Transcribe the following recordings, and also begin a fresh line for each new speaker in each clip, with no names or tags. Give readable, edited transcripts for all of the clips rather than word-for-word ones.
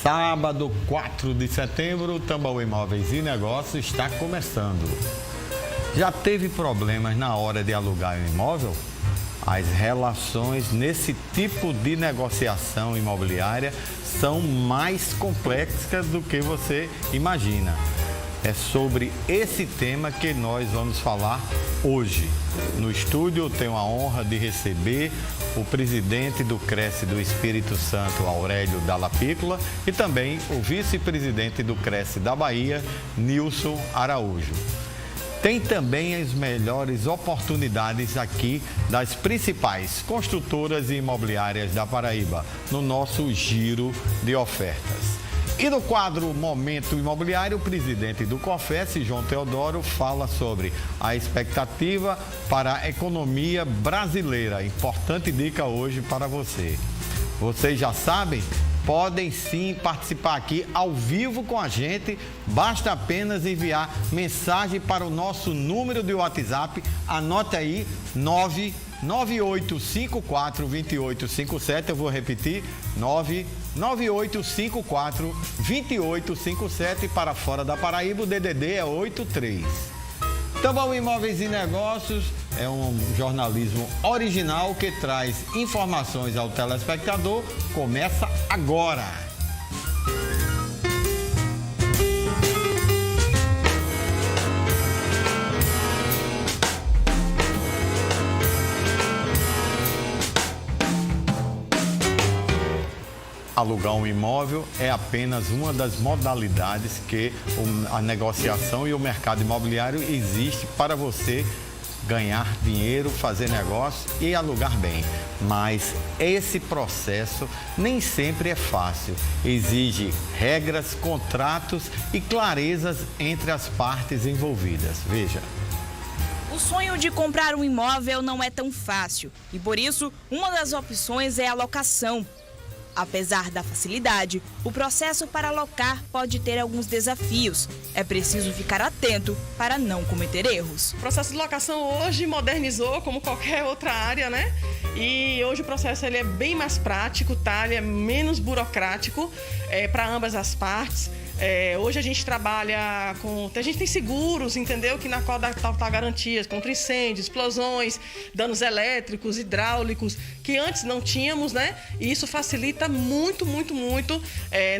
Sábado, 4 de setembro, o Tambaú Imóveis e Negócios está começando. Já teve problemas na hora de alugar um imóvel? As relações nesse tipo de negociação imobiliária são mais complexas do que você imagina. É sobre esse tema que nós vamos falar hoje. No estúdio eu tenho a honra de receber o presidente do Cresce do Espírito Santo, Aurélio Dalla Piccola, e também o vice-presidente do Cresce da Bahia, Nilson Araújo. Tem também as melhores oportunidades aqui das principais construtoras e imobiliárias da Paraíba, no nosso giro de ofertas. E no quadro Momento Imobiliário, o presidente do COFES, João Teodoro, fala sobre a expectativa para a economia brasileira. Importante dica hoje para você. Vocês já sabem? Podem sim participar aqui ao vivo com a gente. Basta apenas enviar mensagem para o nosso número de WhatsApp. Anote aí, 998542857. Eu vou repetir, 998542857. Para fora da Paraíba, o DDD é 83. Tambaú Imóveis e Negócios é um jornalismo original que traz informações ao telespectador. Começa agora! Alugar um imóvel é apenas uma das modalidades que a negociação e o mercado imobiliário existe para você ganhar dinheiro, fazer negócio e alugar bem. Mas esse processo nem sempre é fácil. Exige regras, contratos e clarezas entre as partes envolvidas. Veja.
O sonho de comprar um imóvel não é tão fácil e, por isso, uma das opções é a locação. Apesar da facilidade, o processo para alocar pode ter alguns desafios. É preciso ficar atento para não cometer erros.
O processo de locação hoje modernizou como qualquer outra área, né? E hoje o processo ele é bem mais prático, tá? Ele é menos burocrático para ambas as partes. Hoje a gente trabalha com... A gente tem seguros, entendeu? Que na qual dá garantias contra incêndios, explosões, danos elétricos, hidráulicos, que antes não tínhamos, né? E isso facilita muito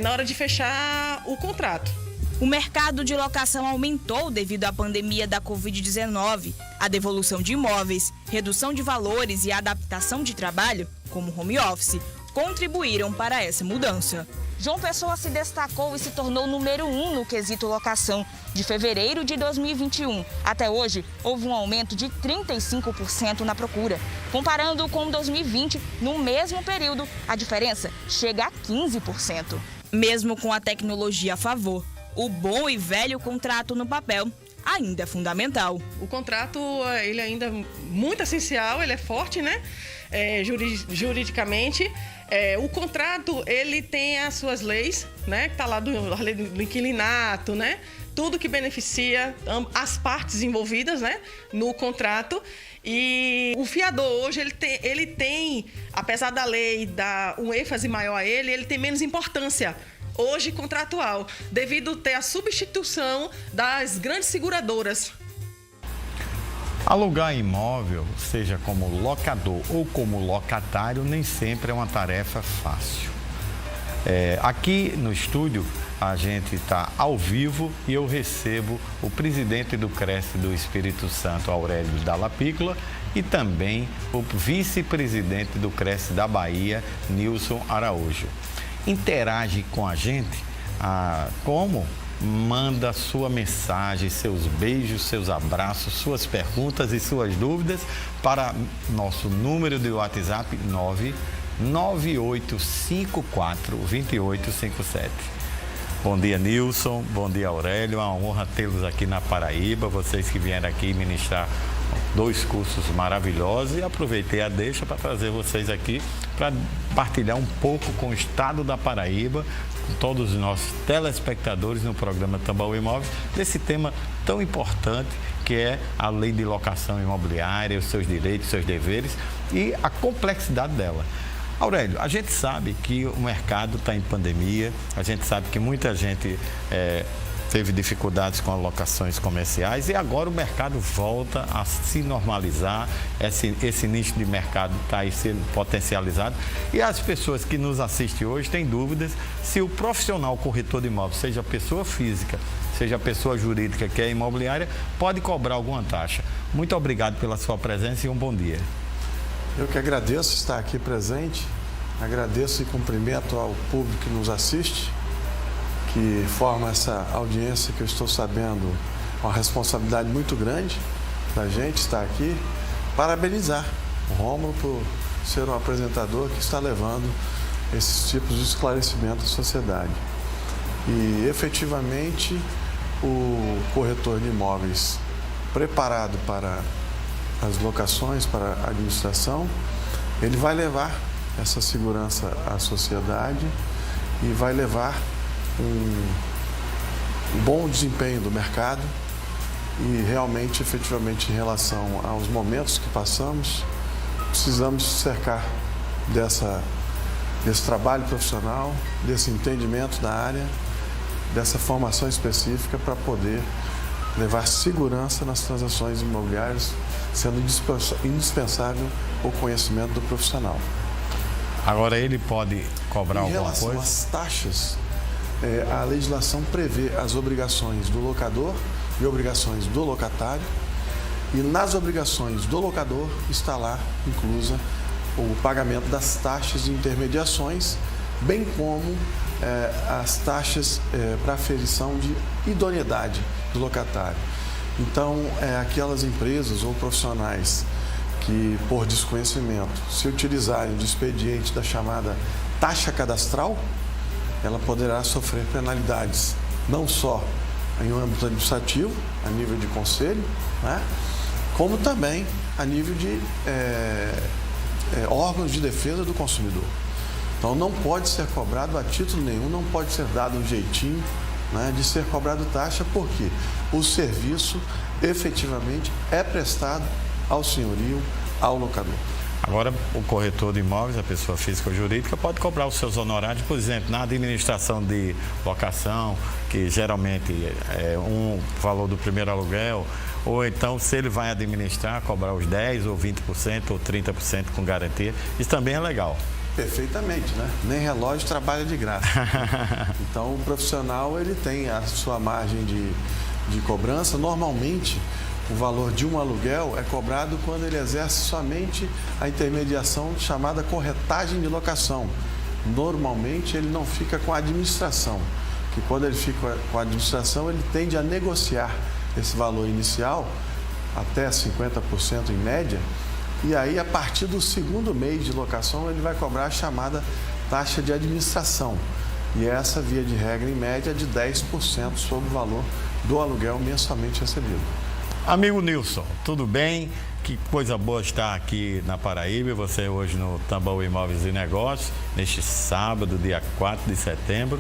na hora de fechar o contrato.
O mercado de locação aumentou devido à pandemia da Covid-19. A devolução de imóveis, redução de valores e adaptação de trabalho, como home office, contribuíram para essa mudança. João Pessoa se destacou e se tornou o número 1 no quesito locação. De fevereiro de 2021 até hoje, houve um aumento de 35% na procura. Comparando com 2020, no mesmo período, a diferença chega a 15%. Mesmo com a tecnologia a favor, o bom e velho contrato no papel ainda é fundamental.
O contrato, ele ainda é muito essencial, ele é forte, né? Juridicamente. O contrato, ele tem as suas leis, né? Que tá lá a lei do inquilinato, né? Tudo que beneficia as partes envolvidas, né? No contrato. E o fiador hoje, ele tem, apesar da lei dar um ênfase maior a ele tem menos importância hoje contratual, devido ter a substituição das grandes seguradoras.
Alugar imóvel, seja como locador ou como locatário, nem sempre é uma tarefa fácil. Aqui no estúdio, a gente está ao vivo e eu recebo o presidente do Cresce do Espírito Santo, Aurélio Dalla Piccola, e também o vice-presidente do Cresce da Bahia, Nilson Araújo. Interage com a gente como? Manda sua mensagem, seus beijos, seus abraços, suas perguntas e suas dúvidas para nosso número de WhatsApp 998542857. Bom dia, Nilson. Bom dia, Aurélio. É uma honra tê-los aqui na Paraíba. Vocês que vieram aqui ministrar 2 cursos maravilhosos, e aproveitei a deixa para trazer vocês aqui para partilhar um pouco com o estado da Paraíba, com todos os nossos telespectadores no programa Tambaú Imóveis, desse tema tão importante que é a lei de locação imobiliária, os seus direitos, os seus deveres e a complexidade dela. Aurélio, a gente sabe que o mercado está em pandemia, a gente sabe que muita gente teve dificuldades com alocações comerciais e agora o mercado volta a se normalizar, esse nicho de mercado está aí sendo potencializado e as pessoas que nos assistem hoje têm dúvidas se o profissional corretor de imóveis, seja pessoa física, seja pessoa jurídica que é imobiliária, pode cobrar alguma taxa. Muito obrigado pela sua presença e um bom dia.
Eu que agradeço estar aqui presente, agradeço e cumprimento ao público que nos assiste, que forma essa audiência que eu estou sabendo uma responsabilidade muito grande da gente estar aqui. Parabenizar o Rômulo por ser um apresentador que está levando esses tipos de esclarecimento à sociedade. E efetivamente o corretor de imóveis preparado para as locações, para a administração, ele vai levar essa segurança à sociedade e vai levar um bom desempenho do mercado e realmente, efetivamente, em relação aos momentos que passamos, precisamos cercar desse trabalho profissional, desse entendimento da área, dessa formação específica para poder levar segurança nas transações imobiliárias, sendo indispensável o conhecimento do profissional.
Agora ele pode cobrar alguma coisa?
Em relação às taxas, a legislação prevê as obrigações do locador e obrigações do locatário, e nas obrigações do locador está lá inclusa o pagamento das taxas de intermediações, bem como as taxas para aferição de idoneidade do locatário. Então, aquelas empresas ou profissionais que, por desconhecimento, se utilizarem do expediente da chamada taxa cadastral, ela poderá sofrer penalidades, não só em âmbito administrativo, a nível de conselho, né, como também a nível de órgãos de defesa do consumidor. Então, não pode ser cobrado a título nenhum, não pode ser dado um jeitinho, né, de ser cobrado taxa, porque o serviço efetivamente é prestado ao senhorio, ao locador.
Agora, o corretor de imóveis, a pessoa física ou jurídica, pode cobrar os seus honorários, por exemplo, na administração de locação, que geralmente é um valor do primeiro aluguel, ou então, se ele vai administrar, cobrar os 10% ou 20% ou 30% com garantia. Isso também é legal.
Perfeitamente, né? Nem relógio trabalha de graça. Então, o profissional, ele tem a sua margem de cobrança. Normalmente, o valor de um aluguel é cobrado quando ele exerce somente a intermediação chamada corretagem de locação. Normalmente, ele não fica com a administração, que quando ele fica com a administração, ele tende a negociar esse valor inicial, até 50% em média, e aí, a partir do segundo mês de locação, ele vai cobrar a chamada taxa de administração. E essa, via de regra, em média, é de 10% sobre o valor do aluguel mensalmente recebido.
Amigo Nilson, tudo bem? Que coisa boa estar aqui na Paraíba. Você hoje no Tambaú Imóveis e Negócios, neste sábado, dia 4 de setembro.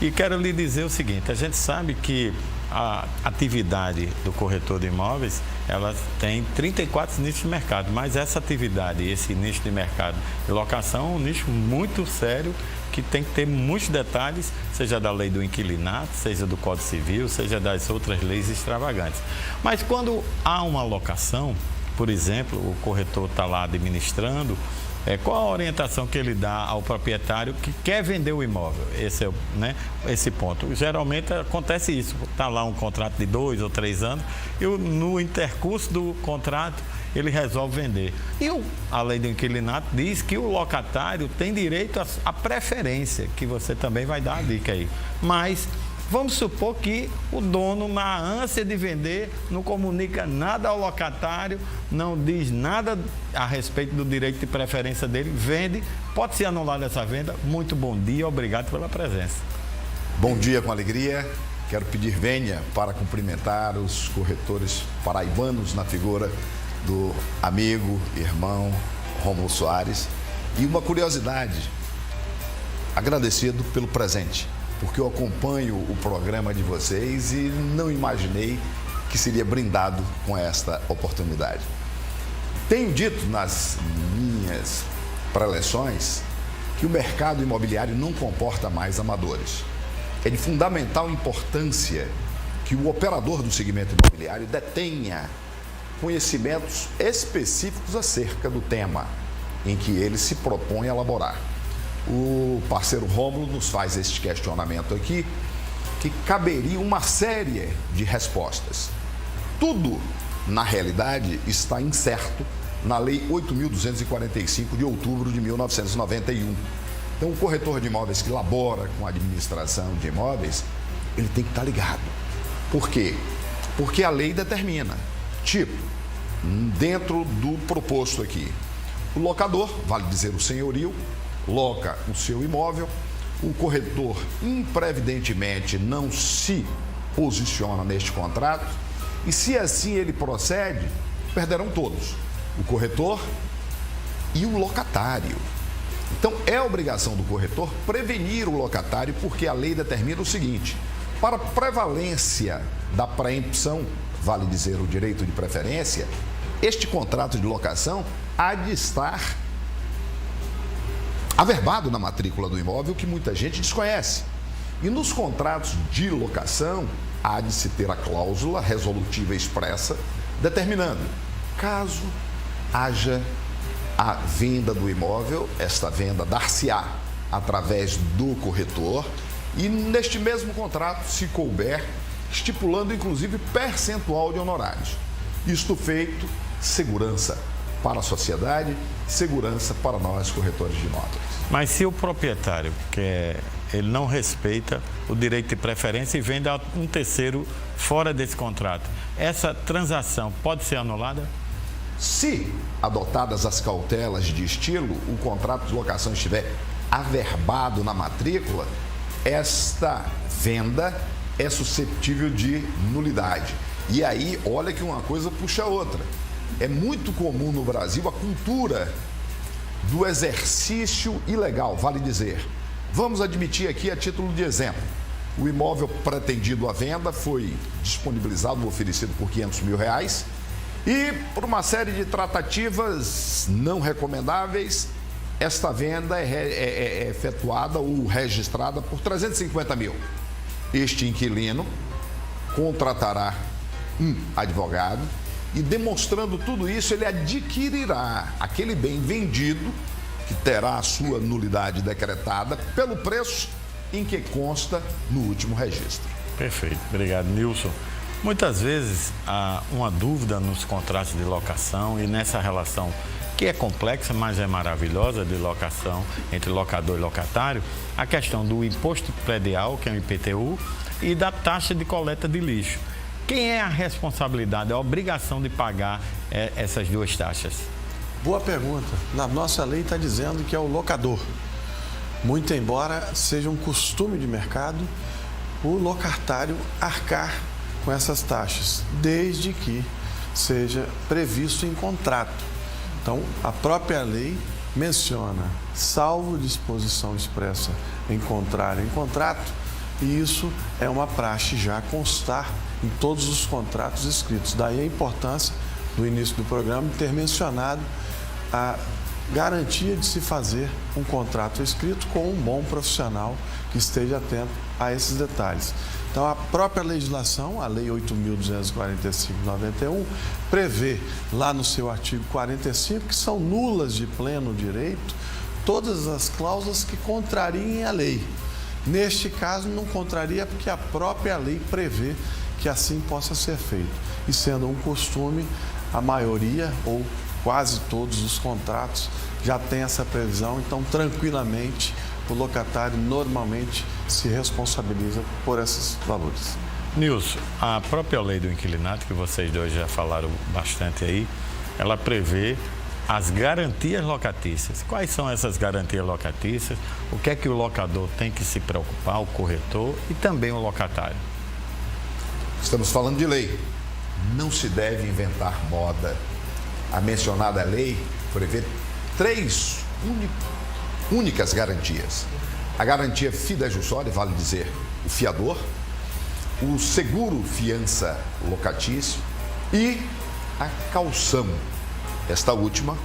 E quero lhe dizer o seguinte, a gente sabe que a atividade do corretor de imóveis, ela tem 34 nichos de mercado, mas essa atividade, esse nicho de mercado de locação é um nicho muito sério, que tem que ter muitos detalhes, seja da lei do inquilinato, seja do Código Civil, seja das outras leis extravagantes. Mas quando há uma locação, por exemplo, o corretor está lá administrando, qual a orientação que ele dá ao proprietário que quer vender o imóvel? Esse é, né, esse ponto. Geralmente acontece isso, está lá um contrato de 2 ou 3 anos e no intercurso do contrato ele resolve vender. E a lei do inquilinato diz que o locatário tem direito à preferência, que você também vai dar a dica aí. Mas vamos supor que o dono, na ânsia de vender, não comunica nada ao locatário, não diz nada a respeito do direito de preferência dele, vende, pode ser anulada essa venda. Muito bom dia, obrigado pela presença.
Bom dia, com alegria. Quero pedir vênia para cumprimentar os corretores paraibanos na figura do amigo, irmão Rômulo Soares. E uma curiosidade, agradecido pelo presente, porque eu acompanho o programa de vocês e não imaginei que seria brindado com esta oportunidade. Tenho dito nas minhas preleções que o mercado imobiliário não comporta mais amadores. É de fundamental importância que o operador do segmento imobiliário detenha conhecimentos específicos acerca do tema em que ele se propõe a elaborar. O parceiro Rômulo nos faz este questionamento aqui, que caberia uma série de respostas. Tudo, na realidade, está incerto na Lei 8.245 de outubro de 1991. Então, o corretor de imóveis que labora com a administração de imóveis, ele tem que estar ligado. Por quê? Porque a lei determina. Tipo, dentro do proposto aqui, o locador, vale dizer o senhorio, loca o seu imóvel, o corretor imprevidentemente não se posiciona neste contrato e, se assim ele procede, perderão todos, o corretor e o locatário. Então, é obrigação do corretor prevenir o locatário, porque a lei determina o seguinte: para prevalência da preempção, vale dizer o direito de preferência, este contrato de locação há de estar averbado na matrícula do imóvel, que muita gente desconhece. E nos contratos de locação há de se ter a cláusula resolutiva expressa determinando, caso haja a venda do imóvel, esta venda dar-se-á através do corretor e neste mesmo contrato, se couber, estipulando inclusive percentual de honorários. Isto feito, segurança para a sociedade, segurança para nós corretores de imóveis.
Mas se o proprietário ele não respeita o direito de preferência e vende a um terceiro fora desse contrato, essa transação pode ser anulada?
Se adotadas as cautelas de estilo, o contrato de locação estiver averbado na matrícula, esta venda é suscetível de nulidade. E aí, olha que uma coisa puxa a outra. É muito comum no Brasil a cultura do exercício ilegal, vale dizer. Vamos admitir aqui a título de exemplo. O imóvel pretendido à venda foi disponibilizado, oferecido por R$500 mil e, por uma série de tratativas não recomendáveis, esta venda é efetuada ou registrada por R$350 mil. Este inquilino contratará um advogado e, demonstrando tudo isso, ele adquirirá aquele bem vendido, que terá a sua nulidade decretada, pelo preço em que consta no último registro.
Perfeito. Obrigado, Nilson. Muitas vezes há uma dúvida nos contratos de locação e nessa relação que é complexa, mas é maravilhosa, de locação entre locador e locatário, a questão do imposto predial, que é o IPTU, e da taxa de coleta de lixo. Quem é a responsabilidade, a obrigação de pagar essas duas taxas?
Boa pergunta. Na nossa lei está dizendo que é o locador. Muito embora seja um costume de mercado, o locatário arcar com essas taxas, desde que seja previsto em contrato. Então, a própria lei menciona, salvo disposição expressa em contrário em contrato, e isso é uma praxe já constar em todos os contratos escritos. Daí a importância do início do programa de ter mencionado a garantia de se fazer um contrato escrito com um bom profissional que esteja atento a esses detalhes. Então, a própria legislação, a Lei 8.245/91, prevê lá no seu artigo 45 que são nulas de pleno direito todas as cláusulas que contrariem a lei. Neste caso, não contraria porque a própria lei prevê que assim possa ser feito. E sendo um costume, a maioria ou quase todos os contratos já tem essa previsão, então tranquilamente o locatário normalmente se responsabiliza por esses valores.
Nilson, a própria lei do inquilinato, que vocês dois já falaram bastante aí, ela prevê as garantias locatícias. Quais são essas garantias locatícias? O que é que o locador tem que se preocupar, o corretor e também o locatário?
Estamos falando de lei. Não se deve inventar moda. A mencionada lei prevê 3 únicas garantias. A garantia fidejussória, vale dizer, o fiador, o seguro fiança locatício e a caução. Esta última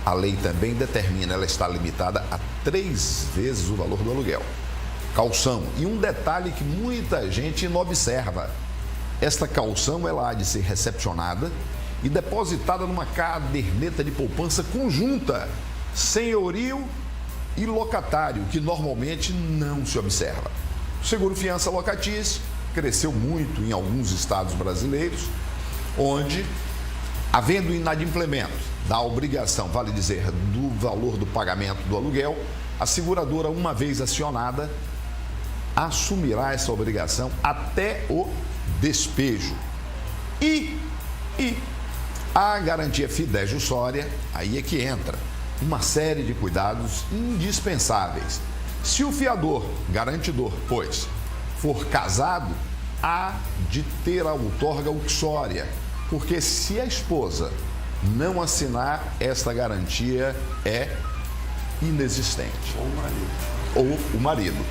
A lei também determina, ela está limitada a 3 vezes o valor do aluguel. Caução. E um detalhe que muita gente não observa. Esta caução ela há de ser recepcionada e depositada numa caderneta de poupança conjunta, senhorio e locatário, que normalmente não se observa. O seguro fiança locatício cresceu muito em alguns estados brasileiros, onde, havendo inadimplemento da obrigação, vale dizer, do valor do pagamento do aluguel, a seguradora, uma vez acionada, assumirá essa obrigação até o despejo. E a garantia fidejussória, aí é que entra uma série de cuidados indispensáveis. Se o fiador, garantidor, pois, for casado, há de ter a outorga uxória, porque se a esposa não assinar, esta garantia é inexistente. Ou o marido.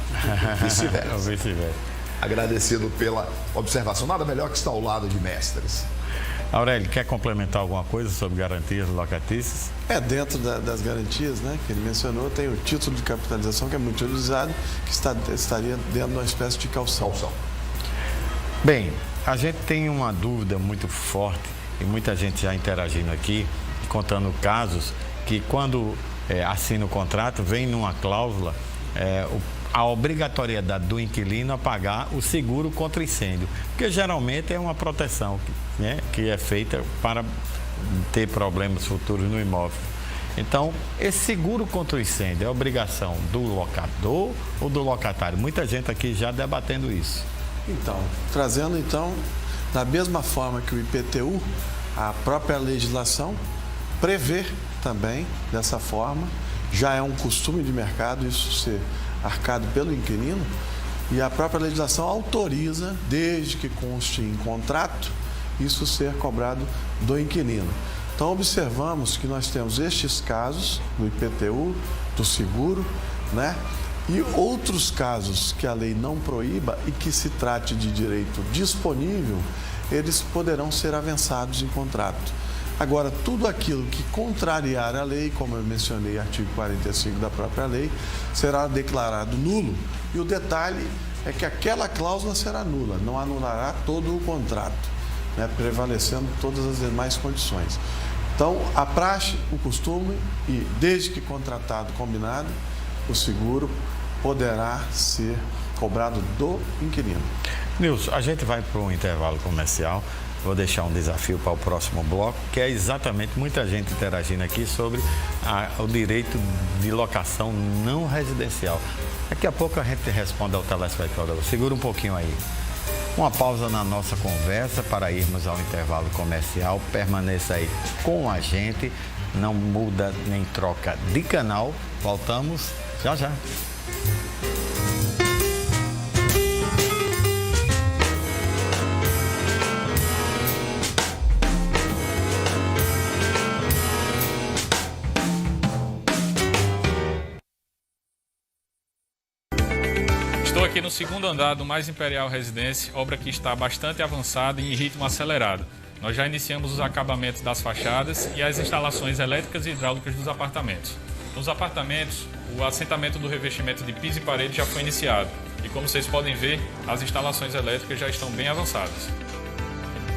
Vice-versa. Agradecido pela observação. Nada melhor que estar ao lado de mestres.
Aurélio, quer complementar alguma coisa sobre garantias locatícias?
Dentro das garantias, né, que ele mencionou, tem o título de capitalização, que é muito utilizado, que estaria dentro de uma espécie de caução.
Bem, a gente tem uma dúvida muito forte, e muita gente já interagindo aqui, contando casos que quando assina o contrato, vem numa cláusula a obrigatoriedade do inquilino a pagar o seguro contra incêndio, porque geralmente é uma proteção, né, que é feita para ter problemas futuros no imóvel. Então, esse seguro contra o incêndio é obrigação do locador ou do locatário? Muita gente aqui já debatendo isso.
Então, trazendo da mesma forma que o IPTU, a própria legislação prevê também dessa forma, já é um costume de mercado isso ser arcado pelo inquilino, e a própria legislação autoriza, desde que conste em contrato, isso ser cobrado do inquilino. Então, observamos que nós temos estes casos do IPTU, do seguro, né? E outros casos que a lei não proíba e que se trate de direito disponível, eles poderão ser avançados em contrato. Agora, tudo aquilo que contrariar a lei, como eu mencionei, artigo 45 da própria lei, será declarado nulo. E o detalhe é que aquela cláusula será nula, não anulará todo o contrato, né, prevalecendo todas as demais condições. Então, a praxe, o costume e, desde que contratado, combinado, o seguro poderá ser cobrado do inquilino.
Nilson, a gente vai para um intervalo comercial. Vou deixar um desafio para o próximo bloco, que é exatamente muita gente interagindo aqui sobre o direito de locação não residencial. Daqui a pouco a gente responde ao telespectador. Segura um pouquinho aí. Uma pausa na nossa conversa para irmos ao intervalo comercial. Permaneça aí com a gente. Não muda nem troca de canal. Voltamos já já.
Estou aqui no segundo andar do Mais Imperial Residência, obra que está bastante avançada e em ritmo acelerado. Nós já iniciamos os acabamentos das fachadas e as instalações elétricas e hidráulicas dos apartamentos. Nos apartamentos, o assentamento do revestimento de piso e parede já foi iniciado. E como vocês podem ver, as instalações elétricas já estão bem avançadas.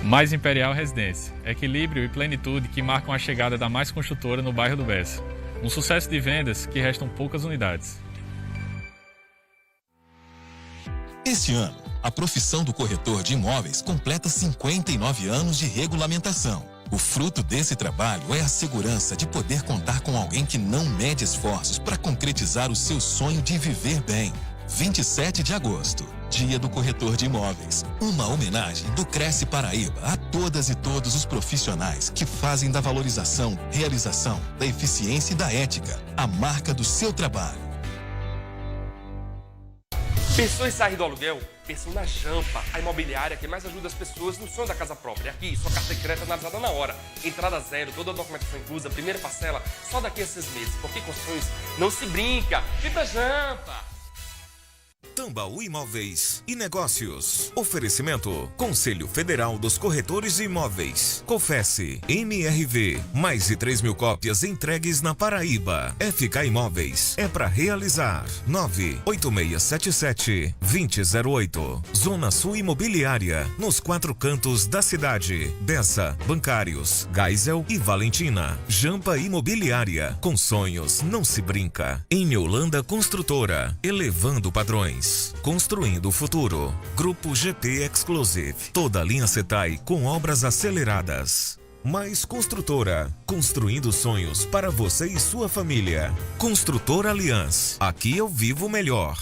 Mais Imperial Residência. Equilíbrio e plenitude que marcam a chegada da Mais Construtora no bairro do Bessa. Um sucesso de vendas que restam poucas unidades.
Este ano, a profissão do corretor de imóveis completa 59 anos de regulamentação. O fruto desse trabalho é a segurança de poder contar com alguém que não mede esforços para concretizar o seu sonho de viver bem. 27 de agosto, Dia do Corretor de Imóveis. Uma homenagem do Cresce Paraíba a todas e todos os profissionais que fazem da valorização, realização, da eficiência e da ética a marca do seu trabalho.
Pensou em sair do aluguel? Pensou na Jampa, a imobiliária que mais ajuda as pessoas no sonho da casa própria. Aqui, sua carta de crédito analisada na hora. Entrada zero, toda a documentação inclusa, primeira parcela, só daqui a 6 meses. Porque com sonhos não se brinca. Vem pra Jampa!
Tambaú Imóveis e Negócios. Oferecimento: Conselho Federal dos Corretores de Imóveis. Confesse, MRV. Mais de 3.000 cópias entregues na Paraíba. FK Imóveis. É para realizar. 98677-2008. Zona Sul Imobiliária. Nos 4 cantos da cidade. Bessa, Bancários, Geisel e Valentina. Jampa Imobiliária. Com sonhos não se brinca. Em Holanda Construtora. Elevando padrões. Construindo o futuro. Grupo GP Exclusive. Toda a linha Setai com obras aceleradas. Mais Construtora. Construindo sonhos para você e sua família. Construtora Aliança. Aqui eu vivo melhor.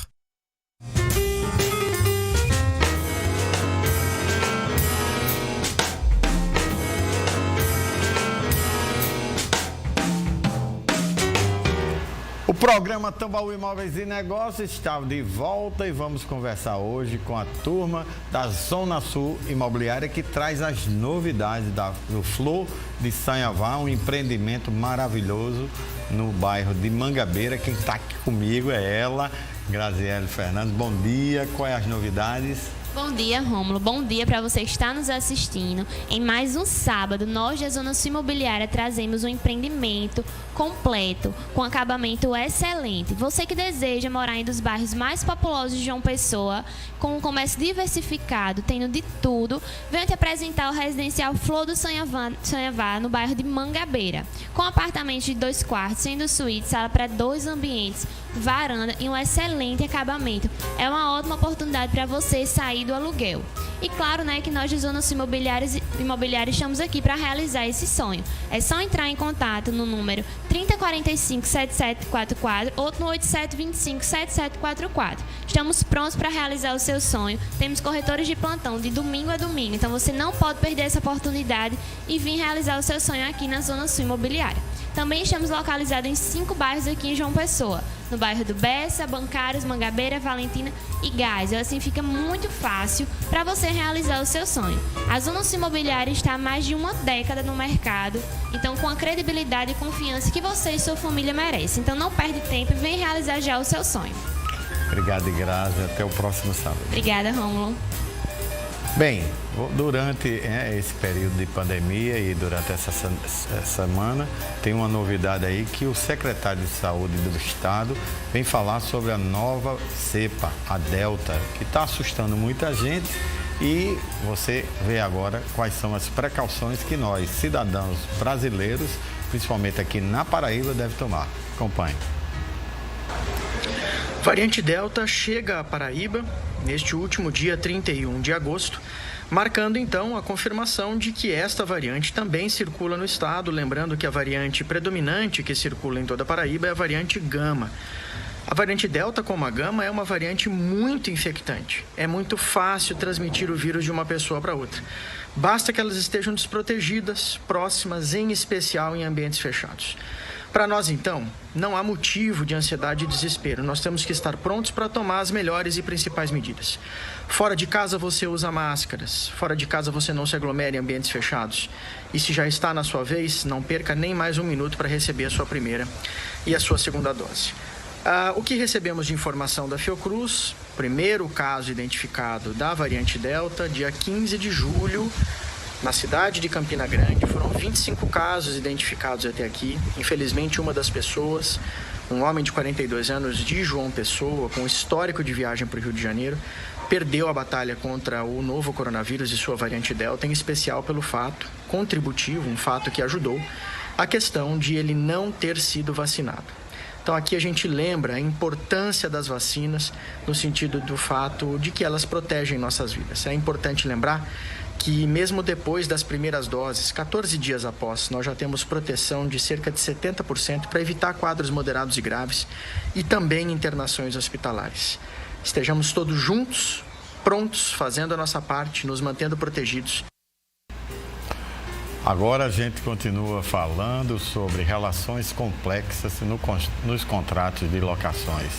O programa Tambaú Imóveis e Negócios está de volta e vamos conversar hoje com a turma da Zona Sul Imobiliária, que traz as novidades do Flor de Sanhavá, um empreendimento maravilhoso no bairro de Mangabeira. Quem está aqui comigo é ela, Graziele Fernandes. Bom dia, quais as novidades?
Bom dia, Rômulo. Bom dia para você que está nos assistindo. Em mais um sábado, nós da Zona Sul Imobiliária trazemos um empreendimento completo, com acabamento excelente. Você que deseja morar em um dos bairros mais populosos de João Pessoa, com um comércio diversificado, tendo de tudo, venho te apresentar o residencial Flor do Sanhavá, no bairro de Mangabeira, com apartamentos de 2 quartos, sendo suíte, sala para 2 ambientes, varanda e um excelente acabamento. É uma ótima oportunidade para você sair do aluguel. E claro, né, que nós de Zona Sul Imobiliária estamos aqui para realizar esse sonho. É só entrar em contato no número 3045-7744 ou no 8725-7744. Estamos prontos para realizar o seu sonho. Temos corretores de plantão de domingo a domingo, então você não pode perder essa oportunidade e vir realizar o seu sonho aqui na Zona Sul Imobiliária. Também estamos localizados em 5 bairros aqui em João Pessoa, no bairro do Bessa, Bancários, Mangabeira, Valentina e Geisel. Assim fica muito fácil para você realizar o seu sonho. A Zona Sul Imobiliária está há mais de uma década no mercado, então com a credibilidade e confiança que você e sua família merecem. Então não perde tempo e vem realizar já o seu sonho.
Obrigado, Grazi. Até o próximo sábado.
Obrigada, Rômulo.
Bem, durante esse período de pandemia e durante essa semana, tem uma novidade aí que o secretário de Saúde do Estado vem falar sobre a nova cepa, a Delta, que está assustando muita gente, e você vê agora quais são as precauções que nós, cidadãos brasileiros, principalmente aqui na Paraíba, devem tomar. Acompanhe.
Variante Delta chega à Paraíba neste último dia 31 de agosto, marcando então a confirmação de que esta variante também circula no estado, lembrando que a variante predominante que circula em toda a Paraíba é a variante Gama. A variante Delta, como a Gama, é uma variante muito infectante. É muito fácil transmitir o vírus de uma pessoa para outra. Basta que elas estejam desprotegidas, próximas, em especial em ambientes fechados. Para nós, então, não há motivo de ansiedade e desespero. Nós temos que estar prontos para tomar as melhores e principais medidas. Fora de casa, você usa máscaras. Fora de casa, você não se aglomera em ambientes fechados. E se já está na sua vez, não perca nem mais um minuto para receber a sua primeira e a sua segunda dose. O que recebemos de informação da Fiocruz, primeiro caso identificado da variante Delta, dia 15 de julho, na cidade de Campina Grande. Foram 25 casos identificados até aqui. Infelizmente, uma das pessoas, um homem de 42 anos de João Pessoa, com histórico de viagem para o Rio de Janeiro, perdeu a batalha contra o novo coronavírus e sua variante Delta, em especial pelo fato contributivo, um fato que ajudou, a questão de ele não ter sido vacinado. Então aqui a gente lembra a importância das vacinas no sentido do fato de que elas protegem nossas vidas. É importante lembrar que mesmo depois das primeiras doses, 14 dias após, nós já temos proteção de cerca de 70% para evitar quadros moderados e graves e também internações hospitalares. Estejamos todos juntos, prontos, fazendo a nossa parte, nos mantendo protegidos.
Agora a gente continua falando sobre relações complexas nos contratos de locações.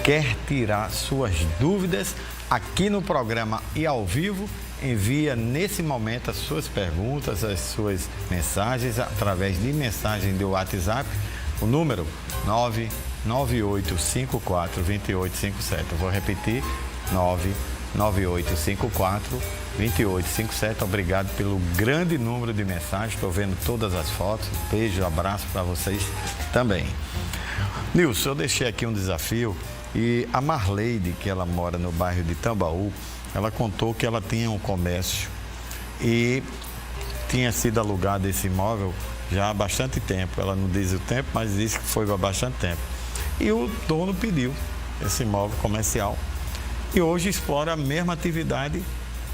Quer tirar suas dúvidas aqui no programa e ao vivo? Envia nesse momento as suas perguntas, as suas mensagens através de mensagem do WhatsApp O número 998542857. Eu vou repetir, 998542857. Obrigado pelo grande número de mensagens. Estou vendo todas as fotos. Beijo, abraço para vocês também. Nilson, eu deixei aqui um desafio e a Marleide, que ela mora no bairro de Tambaú, ela contou que ela tinha um comércio e tinha sido alugado esse imóvel já há bastante tempo. Ela não diz o tempo, mas disse que foi há bastante tempo. E o dono pediu esse imóvel comercial e hoje explora a mesma atividade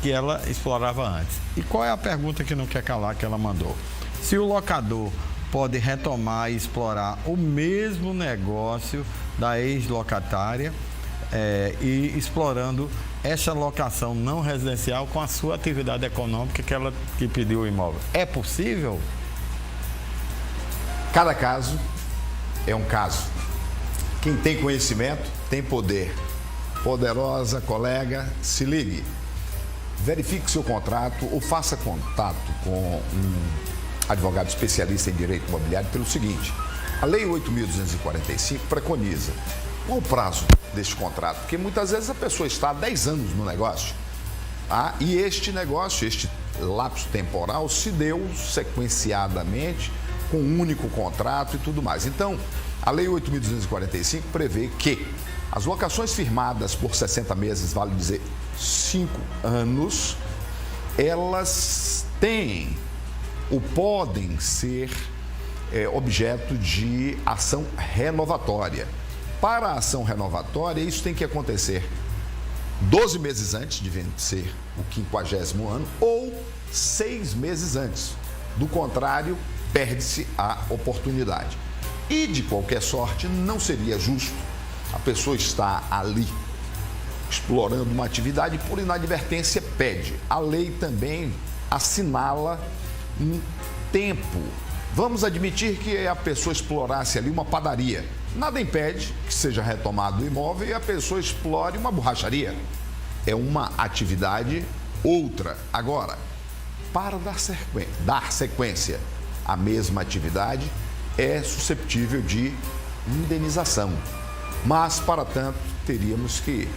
que ela explorava antes. E qual é a pergunta que não quer calar que ela mandou? Se o locador pode retomar e explorar o mesmo negócio da ex-locatária e explorando essa locação não residencial com a sua atividade econômica que pediu o imóvel. É possível?
Cada caso é um caso. Quem tem conhecimento tem poder. Poderosa colega, se ligue. Verifique seu contrato ou faça contato com um advogado especialista em direito imobiliário pelo seguinte: a Lei 8.245 preconiza qual o prazo deste contrato, porque muitas vezes a pessoa está há 10 anos no negócio, e este negócio, este lapso temporal se deu sequenciadamente com um único contrato e tudo mais. Então, a Lei 8.245 prevê que as locações firmadas por 60 meses, vale dizer 5 anos, elas têm ou podem ser objeto de ação renovatória. Para a ação renovatória, isso tem que acontecer 12 meses antes de vencer o 50º ano ou 6 meses antes. Do contrário, perde-se a oportunidade. E, de qualquer sorte, não seria justo a pessoa estar ali explorando uma atividade e, por inadvertência, pede. A lei também assinala um tempo. Vamos admitir que a pessoa explorasse ali uma padaria. Nada impede que seja retomado o imóvel e a pessoa explore uma borracharia. É uma atividade outra. Agora, para dar sequência à mesma atividade, é suscetível de indenização. Mas, para tanto, teríamos que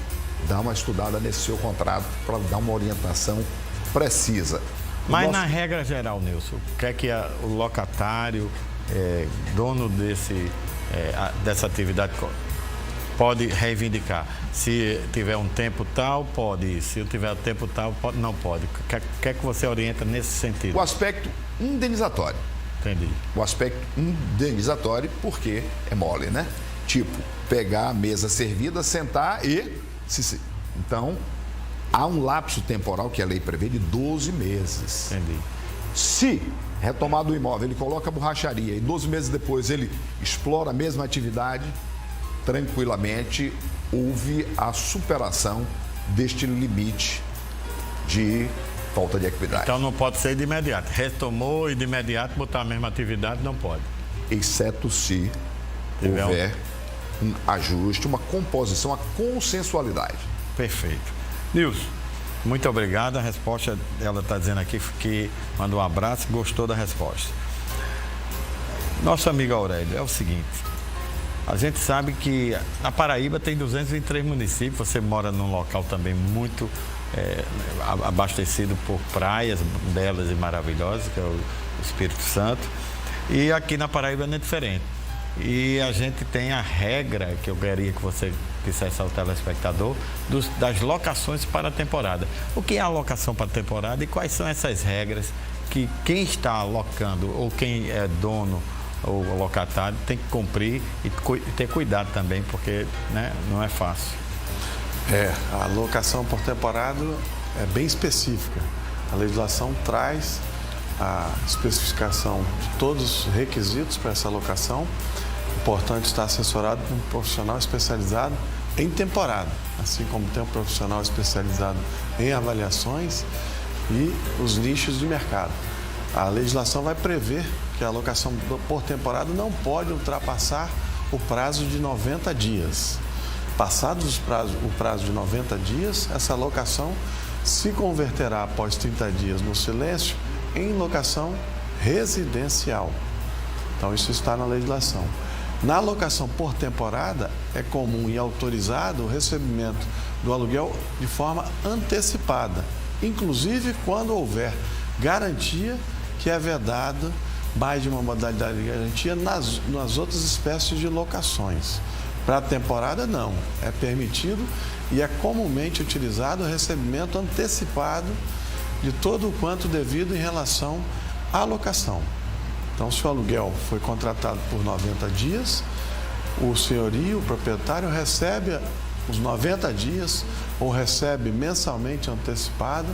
dar uma estudada nesse seu contrato para dar uma orientação precisa.
Mas na regra geral, Nilson, o que é que o locatário, dono dessa atividade, pode reivindicar? Se tiver um tempo tal, pode. Se tiver um tempo tal, não pode. O que é que você orienta nesse sentido?
O aspecto indenizatório.
Entendi.
O aspecto indenizatório, porque é mole, né? Tipo, pegar a mesa servida, sentar e... Então, há um lapso temporal que a lei prevê de 12 meses.
Entendi.
Se, retomado o imóvel, ele coloca a borracharia e 12 meses depois ele explora a mesma atividade, tranquilamente houve a superação deste limite de falta de equidade.
Então não pode ser de imediato. Retomou e de imediato botar a mesma atividade, não pode.
Exceto se houver um ajuste, uma composição, uma consensualidade.
Perfeito. Nilson, muito obrigado. A resposta, ela está dizendo aqui que mandou um abraço, gostou da resposta. Nosso amigo Aurélio, é o seguinte, a gente sabe que na Paraíba tem 223 municípios, você mora num local também muito abastecido por praias belas e maravilhosas, que é o Espírito Santo, e aqui na Paraíba não é diferente. E a gente tem a regra, que eu queria que você dissesse ao telespectador, das locações para a temporada. O que é a locação para a temporada e quais são essas regras que quem está alocando ou quem é dono ou locatário tem que cumprir e ter cuidado também, porque não é fácil.
A locação por temporada é bem específica. A legislação traz a especificação de todos os requisitos para essa locação. Importante estar assessorado por um profissional especializado em temporada, assim como tem um profissional especializado em avaliações e os nichos de mercado. A legislação vai prever que a alocação por temporada não pode ultrapassar o prazo de 90 dias. Passados o prazo de 90 dias, essa alocação se converterá após 30 dias no silêncio em locação residencial. Então, isso está na legislação. Na locação por temporada, é comum e autorizado o recebimento do aluguel de forma antecipada, inclusive quando houver garantia que é vedada mais de uma modalidade de garantia nas outras espécies de locações. Para a temporada, não. É permitido e é comumente utilizado o recebimento antecipado de todo o quanto devido em relação à locação. Então, se o aluguel foi contratado por 90 dias, o senhorio, o proprietário, recebe os 90 dias ou recebe mensalmente antecipado.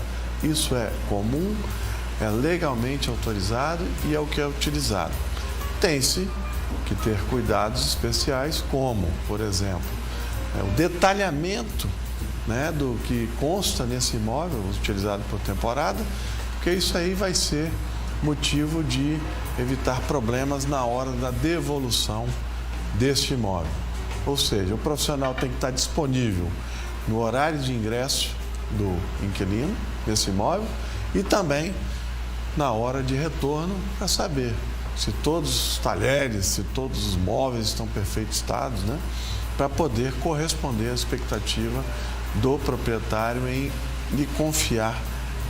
Isso é comum, é legalmente autorizado e é o que é utilizado. Tem-se que ter cuidados especiais, como, por exemplo, o detalhamento, né, do que consta nesse imóvel utilizado por temporada, porque isso aí vai ser motivo de evitar problemas na hora da devolução deste imóvel. Ou seja, o profissional tem que estar disponível no horário de ingresso do inquilino desse imóvel e também na hora de retorno para saber se todos os talheres, se todos os móveis estão em perfeito estado, né? Para poder corresponder à expectativa do proprietário em lhe confiar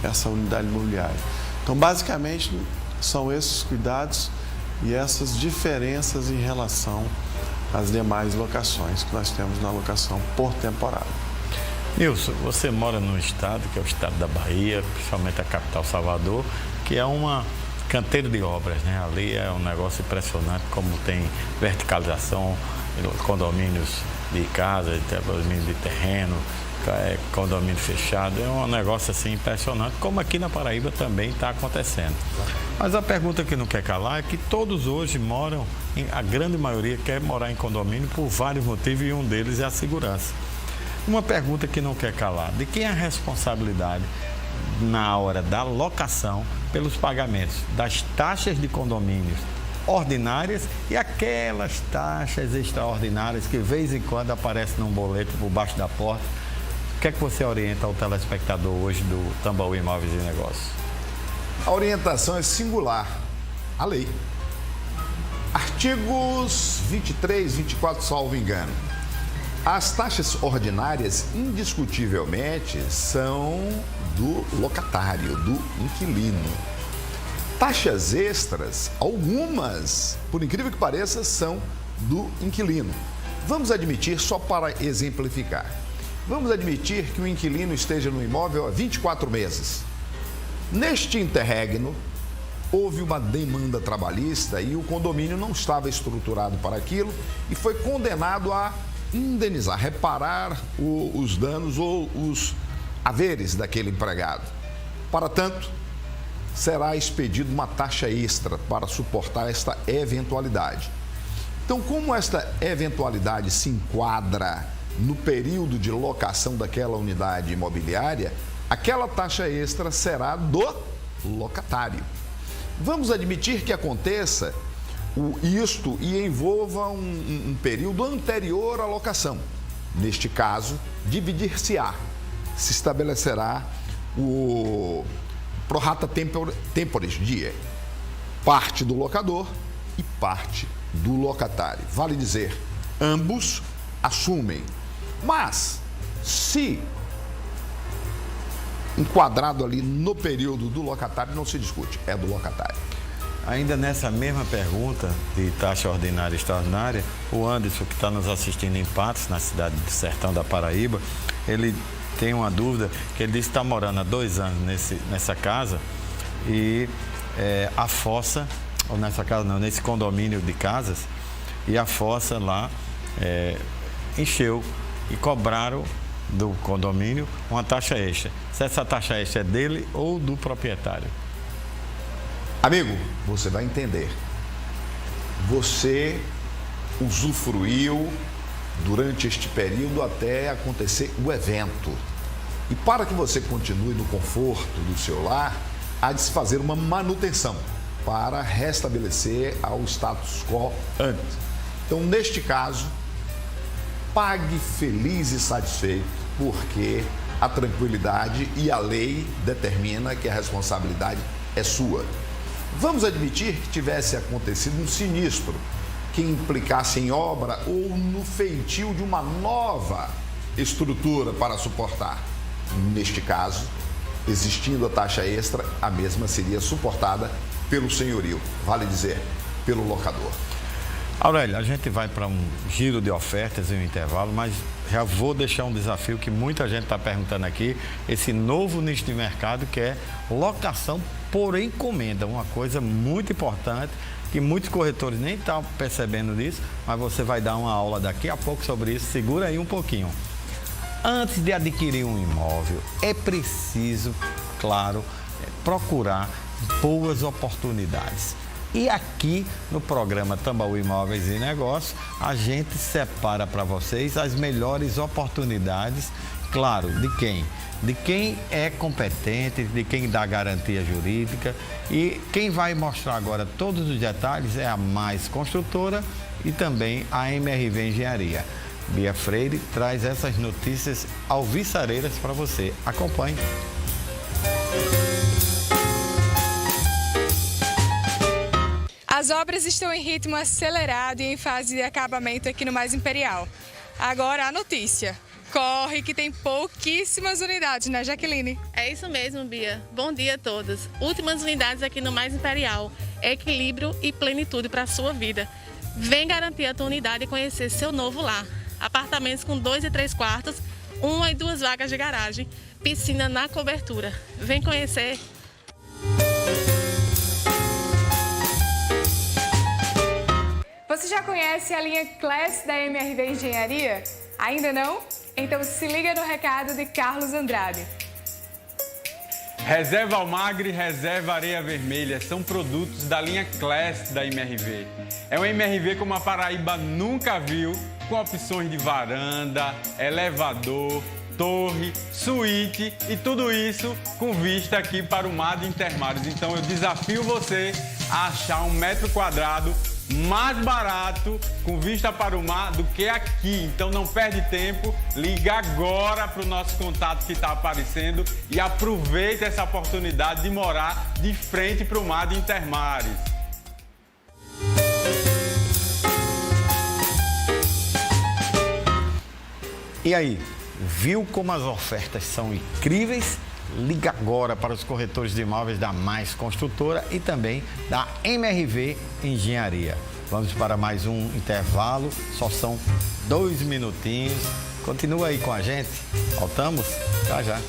essa unidade imobiliária. Então, basicamente, são esses cuidados e essas diferenças em relação às demais locações que nós temos na locação por temporada.
Nilson, você mora num estado, que é o estado da Bahia, principalmente a capital Salvador, que é uma canteiro de obras, né? Ali é um negócio impressionante, como tem verticalização, condomínios de casa, condomínio de terreno, condomínio fechado, é um negócio assim impressionante, como aqui na Paraíba também está acontecendo. Mas a pergunta que não quer calar é que todos hoje moram, a grande maioria quer morar em condomínio por vários motivos e um deles é a segurança. Uma pergunta que não quer calar, de quem é a responsabilidade na hora da locação pelos pagamentos das taxas de condomínios ordinárias e aquelas taxas extraordinárias que de vez em quando aparecem num boleto por baixo da porta? O que é que você orienta ao telespectador hoje do Tambaú Imóveis e Negócios?
A orientação é singular, a lei. Artigos 23, 24, salvo engano. As taxas ordinárias, indiscutivelmente, são do locatário, do inquilino. Taxas extras, algumas, por incrível que pareça, são do inquilino. Vamos admitir, só para exemplificar, vamos admitir que o inquilino esteja no imóvel há 24 meses. Neste interregno, houve uma demanda trabalhista e o condomínio não estava estruturado para aquilo e foi condenado a indenizar, reparar os danos ou os haveres daquele empregado. Para tanto, será expedida uma taxa extra para suportar esta eventualidade. Então, como esta eventualidade se enquadra no período de locação daquela unidade imobiliária, aquela taxa extra será do locatário. Vamos admitir que aconteça isto e envolva um período anterior à locação. Neste caso, dividir-se-á. Se estabelecerá o pro rata temporis die, parte do locador e parte do locatário. Vale dizer, ambos assumem. Mas, se enquadrado ali no período do locatário, não se discute, é do locatário.
Ainda nessa mesma pergunta de taxa ordinária e extraordinária, o Anderson, que está nos assistindo em Patos, na cidade de Sertão da Paraíba, ele tem uma dúvida, que ele disse que está morando há 2 anos nessa casa e a fossa, ou nessa casa não, nesse condomínio de casas, e a fossa lá encheu e cobraram do condomínio uma taxa extra. Se essa taxa extra é dele ou do proprietário?
Amigo, você vai entender. Você usufruiu durante este período até acontecer o evento. E para que você continue no conforto do seu lar, há de se fazer uma manutenção para restabelecer ao status quo antes. Então, neste caso, pague feliz e satisfeito, porque a tranquilidade e a lei determina que a responsabilidade é sua. Vamos admitir que tivesse acontecido um sinistro que implicasse em obra ou no feitio de uma nova estrutura para suportar. Neste caso, existindo a taxa extra, a mesma seria suportada pelo senhorio, vale dizer, pelo locador.
Aurélio, a gente vai para um giro de ofertas em um intervalo, mas já vou deixar um desafio que muita gente está perguntando aqui, esse novo nicho de mercado que é locação por encomenda, uma coisa muito importante que muitos corretores nem estão percebendo disso, mas você vai dar uma aula daqui a pouco sobre isso, segura aí um pouquinho. Antes de adquirir um imóvel, é preciso, claro, procurar boas oportunidades. E aqui no programa Tambaú Imóveis e Negócios, a gente separa para vocês as melhores oportunidades, claro, de quem? De quem é competente, de quem dá garantia jurídica. E quem vai mostrar agora todos os detalhes é a Mais Construtora e também a MRV Engenharia. Bia Freire traz essas notícias alviçareiras para você. Acompanhe.
As obras estão em ritmo acelerado e em fase de acabamento aqui no Mais Imperial. Agora a notícia. Corre que tem pouquíssimas unidades, né, Jaqueline?
É isso mesmo, Bia. Bom dia a todos. Últimas unidades aqui no Mais Imperial. Equilíbrio e plenitude para a sua vida. Vem garantir a tua unidade e conhecer seu novo lar. Apartamentos com 2 e 3 quartos, 1 e 2 vagas de garagem, piscina na cobertura. Vem conhecer.
Você já conhece a linha Class da MRV Engenharia? Ainda não? Então se liga no recado de Carlos Andrade.
Reserva Almagre e Reserva Areia Vermelha são produtos da linha Class da MRV. É uma MRV como a Paraíba nunca viu, com opções de varanda, elevador, torre, suíte e tudo isso com vista aqui para o mar de Intermares. Então eu desafio você a achar um metro quadrado mais barato com vista para o mar do que aqui. Então não perde tempo, liga agora para o nosso contato que está aparecendo e aproveita essa oportunidade de morar de frente para o mar de Intermares.
E aí, viu como as ofertas são incríveis? Liga agora para os corretores de imóveis da Mais Construtora e também da MRV Engenharia. Vamos para mais um intervalo, só são 2 minutinhos. Continua aí com a gente, voltamos já já.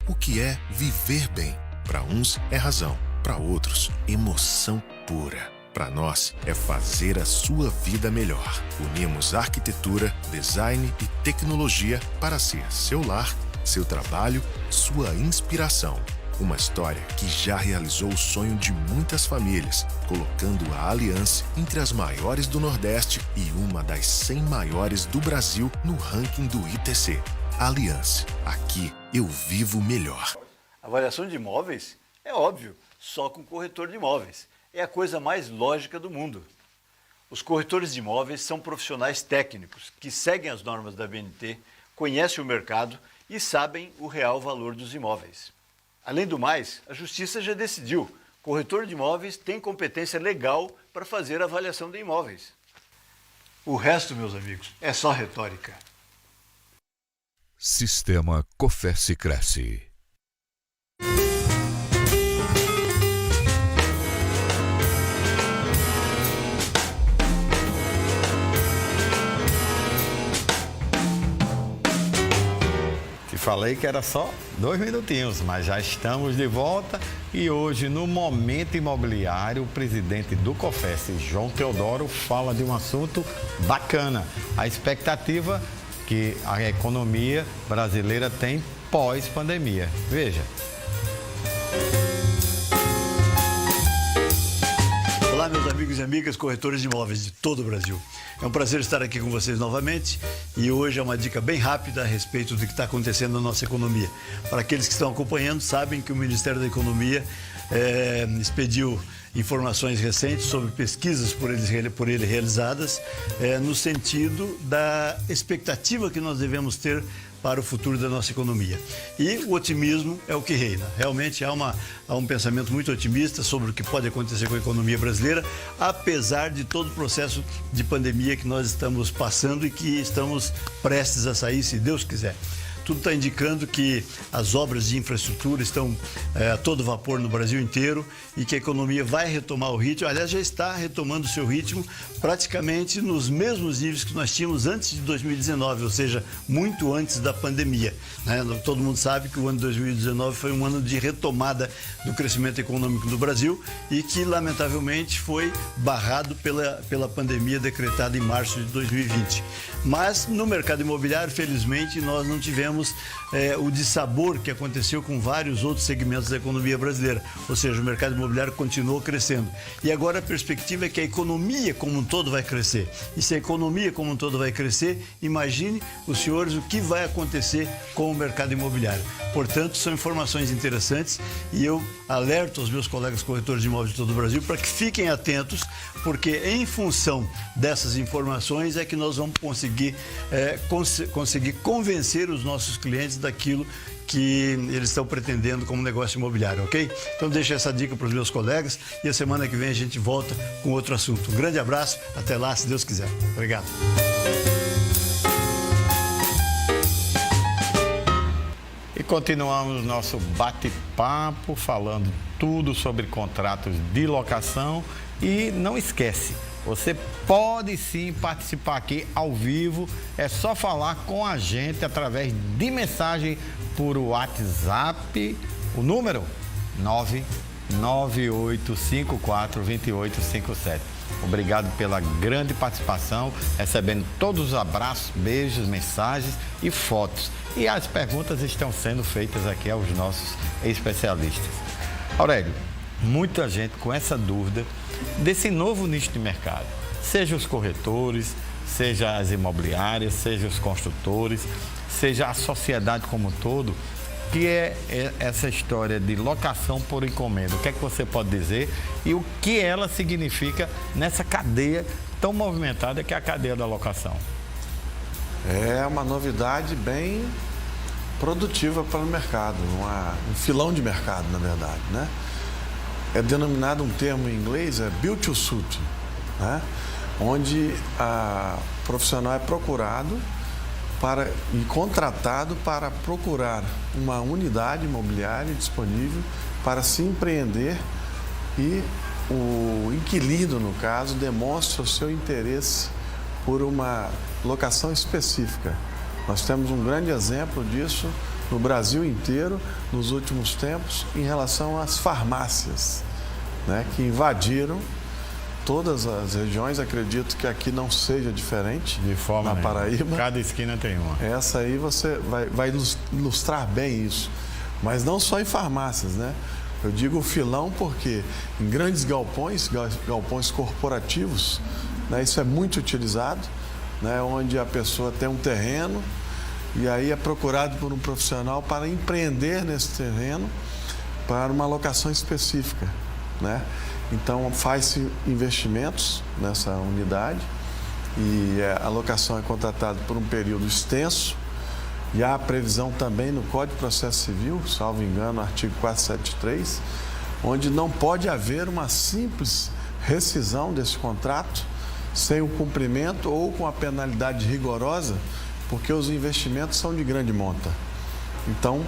O que é viver bem? Para uns é razão, para outros emoção pura. Para nós é fazer a sua vida melhor. Unimos arquitetura, design e tecnologia para ser seu lar, seu trabalho, sua inspiração. Uma história que já realizou o sonho de muitas famílias, colocando a Aliança entre as maiores do Nordeste e uma das 100 maiores do Brasil no ranking do ITC. Aliança, aqui eu vivo melhor.
Avaliação de imóveis? É óbvio, só com corretor de imóveis. É a coisa mais lógica do mundo. Os corretores de imóveis são profissionais técnicos que seguem as normas da BNT, conhecem o mercado e sabem o real valor dos imóveis. Além do mais, a Justiça já decidiu, corretor de imóveis tem competência legal para fazer a avaliação de imóveis. O resto, meus amigos, é só retórica.
Sistema Cofesse Cresce.
Falei que era só 2 minutinhos, mas já estamos de volta e hoje no Momento Imobiliário o presidente do Cofesse, João Teodoro, fala de um assunto bacana, a expectativa que a economia brasileira tem pós-pandemia. Veja.
Olá, meus amigos amigos e amigas corretores de imóveis de todo o Brasil. É um prazer estar aqui com vocês novamente e hoje é uma dica bem rápida a respeito do que está acontecendo na nossa economia. Para aqueles que estão acompanhando, sabem que o Ministério da Economia expediu informações recentes sobre pesquisas por ele realizadas no sentido da expectativa que nós devemos ter para o futuro da nossa economia. E o otimismo é o que reina. Realmente há um pensamento muito otimista sobre o que pode acontecer com a economia brasileira, apesar de todo o processo de pandemia que nós estamos passando e que estamos prestes a sair, se Deus quiser. Tudo está indicando que as obras de infraestrutura estão a todo vapor no Brasil inteiro e que a economia vai retomar o ritmo. Aliás, já está retomando o seu ritmo praticamente nos mesmos níveis que nós tínhamos antes de 2019, ou seja, muito antes da pandemia, né? Todo mundo sabe que o ano de 2019 foi um ano de retomada do crescimento econômico do Brasil e que, lamentavelmente, foi barrado pela pandemia decretada em março de 2020. Mas no mercado imobiliário, felizmente, nós não tivemos o dissabor que aconteceu com vários outros segmentos da economia brasileira, ou seja, o mercado imobiliário continuou crescendo. E agora a perspectiva é que a economia como um todo vai crescer. E se a economia como um todo vai crescer, imagine os senhores o que vai acontecer com o mercado imobiliário. Portanto, são informações interessantes e eu alerto os meus colegas corretores de imóveis de todo o Brasil para que fiquem atentos, porque em função dessas informações é que nós vamos conseguir convencer os nossos clientes daquilo que eles estão pretendendo como negócio imobiliário, ok? Então deixa essa dica para os meus colegas e a semana que vem a gente volta com outro assunto. Um grande abraço, até lá, se Deus quiser. Obrigado.
E continuamos nosso bate-papo falando tudo sobre contratos de locação e não esquece, você pode sim participar aqui ao vivo, é só falar com a gente através de mensagem por WhatsApp, o número 998542857. Obrigado pela grande participação, recebendo todos os abraços, beijos, mensagens e fotos. E as perguntas estão sendo feitas aqui aos nossos especialistas. Aurélio, muita gente com essa dúvida desse novo nicho de mercado, seja os corretores, seja as imobiliárias, seja os construtores, seja a sociedade como um todo, que é essa história de locação por encomenda. O que é que você pode dizer e o que ela significa nessa cadeia tão movimentada que é a cadeia da locação?
É uma novidade bem produtiva para o mercado, um filão de mercado, na verdade, né? É denominado um termo em inglês, é build to suit, né? Onde o profissional é procurado e contratado para procurar uma unidade imobiliária disponível para se empreender e o inquilino, no caso, demonstra o seu interesse por uma locação específica. Nós temos um grande exemplo disso no Brasil inteiro, nos últimos tempos, em relação às farmácias, né, que invadiram todas as regiões. Acredito que aqui não seja diferente.
De forma
na Paraíba.
Cada esquina tem uma.
Essa aí você vai ilustrar bem isso. Mas não só em farmácias, né? Eu digo filão porque em grandes galpões corporativos, né, isso é muito utilizado, né, onde a pessoa tem um terreno e aí é procurado por um profissional para empreender nesse terreno para uma locação específica, né? Então faz-se investimentos nessa unidade e a locação é contratada por um período extenso e há a previsão também no Código de Processo Civil, salvo engano, artigo 473, onde não pode haver uma simples rescisão desse contrato sem o cumprimento ou com a penalidade rigorosa, porque os investimentos são de grande monta. Então,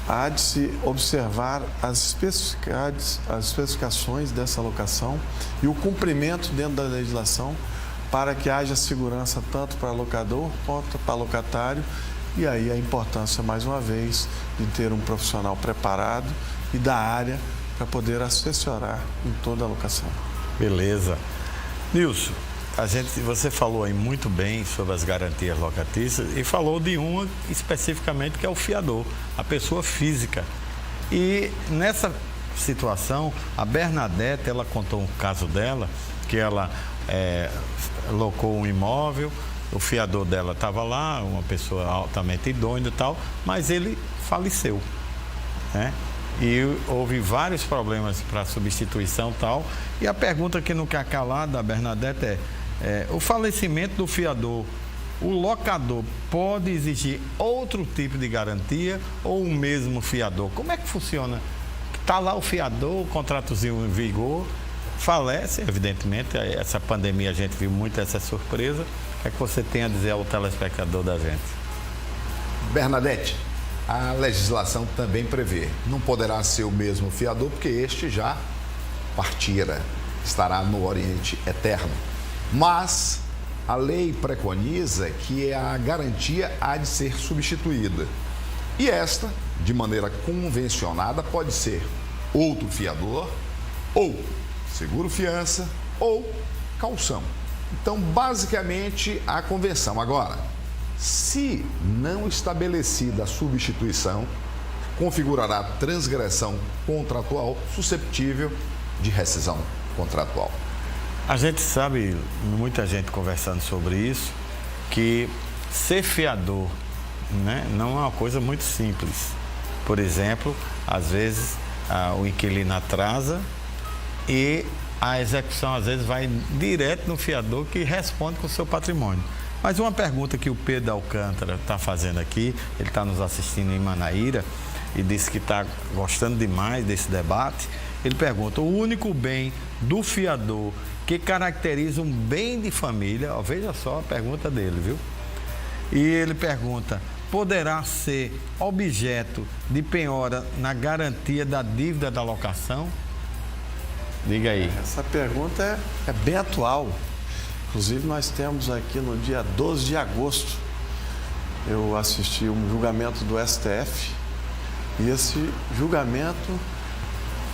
há de se observar as especificações dessa locação e o cumprimento dentro da legislação para que haja segurança tanto para locador quanto para locatário. E aí a importância, mais uma vez, de ter um profissional preparado e da área para poder assessorar em toda a locação.
Beleza. Nilson, você falou aí muito bem sobre as garantias locatícias e falou de uma especificamente que é o fiador, a pessoa física. E nessa situação, a Bernadette, ela contou um caso dela que ela locou um imóvel, o fiador dela estava lá, uma pessoa altamente idônea e tal, mas ele faleceu, né? E houve vários problemas para substituição e tal. E a pergunta que não quer calar da Bernadette o falecimento do fiador, o locador pode exigir outro tipo de garantia ou o mesmo fiador? Como é que funciona? Está lá o fiador, o contratozinho em vigor, falece, evidentemente, essa pandemia a gente viu muito essa surpresa. O que é que você tem a dizer ao telespectador da gente?
Bernadette, a legislação também prevê, não poderá ser o mesmo fiador, porque este já partira, estará no Oriente Eterno. Mas a lei preconiza que a garantia há de ser substituída. E esta, de maneira convencionada, pode ser outro fiador, ou seguro-fiança, ou caução. Então, basicamente, a convenção. Agora, se não estabelecida a substituição, configurará transgressão contratual susceptível de rescisão contratual.
A gente sabe, muita gente conversando sobre isso, que ser fiador, né, não é uma coisa muito simples. Por exemplo, às vezes o inquilino atrasa e a execução às vezes vai direto no fiador que responde com o seu patrimônio. Mas uma pergunta que o Pedro Alcântara está fazendo aqui, ele está nos assistindo em Manaíra e disse que está gostando demais desse debate. Ele pergunta: o único bem do fiador que caracteriza um bem de família, veja só a pergunta dele, viu? E ele pergunta: poderá ser objeto de penhora na garantia da dívida da locação? Diga aí.
Essa pergunta é bem atual. Inclusive, nós temos aqui no dia 12 de agosto, eu assisti um julgamento do STF e esse julgamento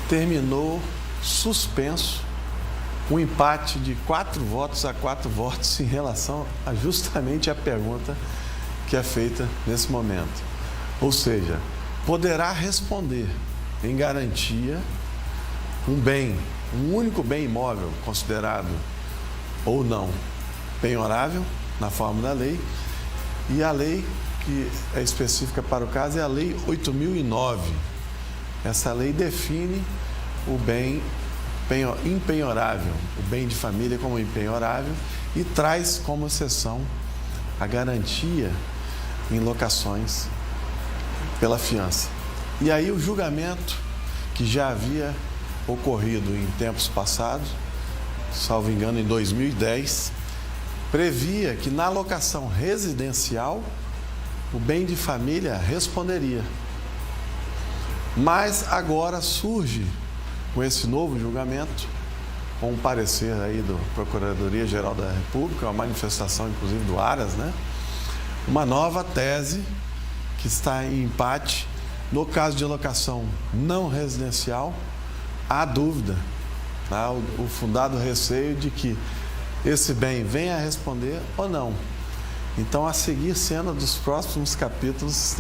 terminou suspenso, um empate de 4 votos a 4 votos em relação a justamente a pergunta que é feita nesse momento. Ou seja, poderá responder em garantia um único bem imóvel considerado ou não penhorável na forma da lei, e a lei que é específica para o caso é a Lei 8.009. Essa lei define o bem impenhorável, o bem de família como impenhorável, e traz como exceção a garantia em locações pela fiança. E aí o julgamento que já havia ocorrido em tempos passados, salvo engano em 2010, previa que na locação residencial o bem de família responderia. Mas agora surge, com esse novo julgamento, com um parecer aí do Procuradoria-Geral da República, uma manifestação inclusive do Aras, né? Uma nova tese que está em empate. No caso de locação não residencial, há dúvida, tá? O fundado receio de que esse bem venha a responder ou não. Então, a seguir cena dos próximos capítulos,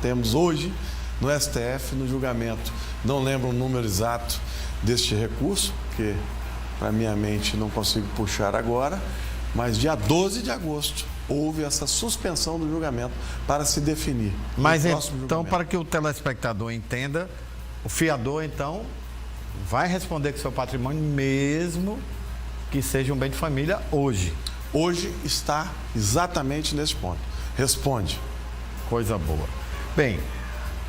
temos hoje no STF, no julgamento, não lembro o número exato deste recurso, porque para minha mente não consigo puxar agora, mas dia 12 de agosto houve essa suspensão do julgamento para se definir.
Mas então, para que o telespectador entenda, o fiador então vai responder com seu patrimônio mesmo que seja um bem de família hoje.
Hoje está exatamente nesse ponto. Responde.
Coisa boa. Bem,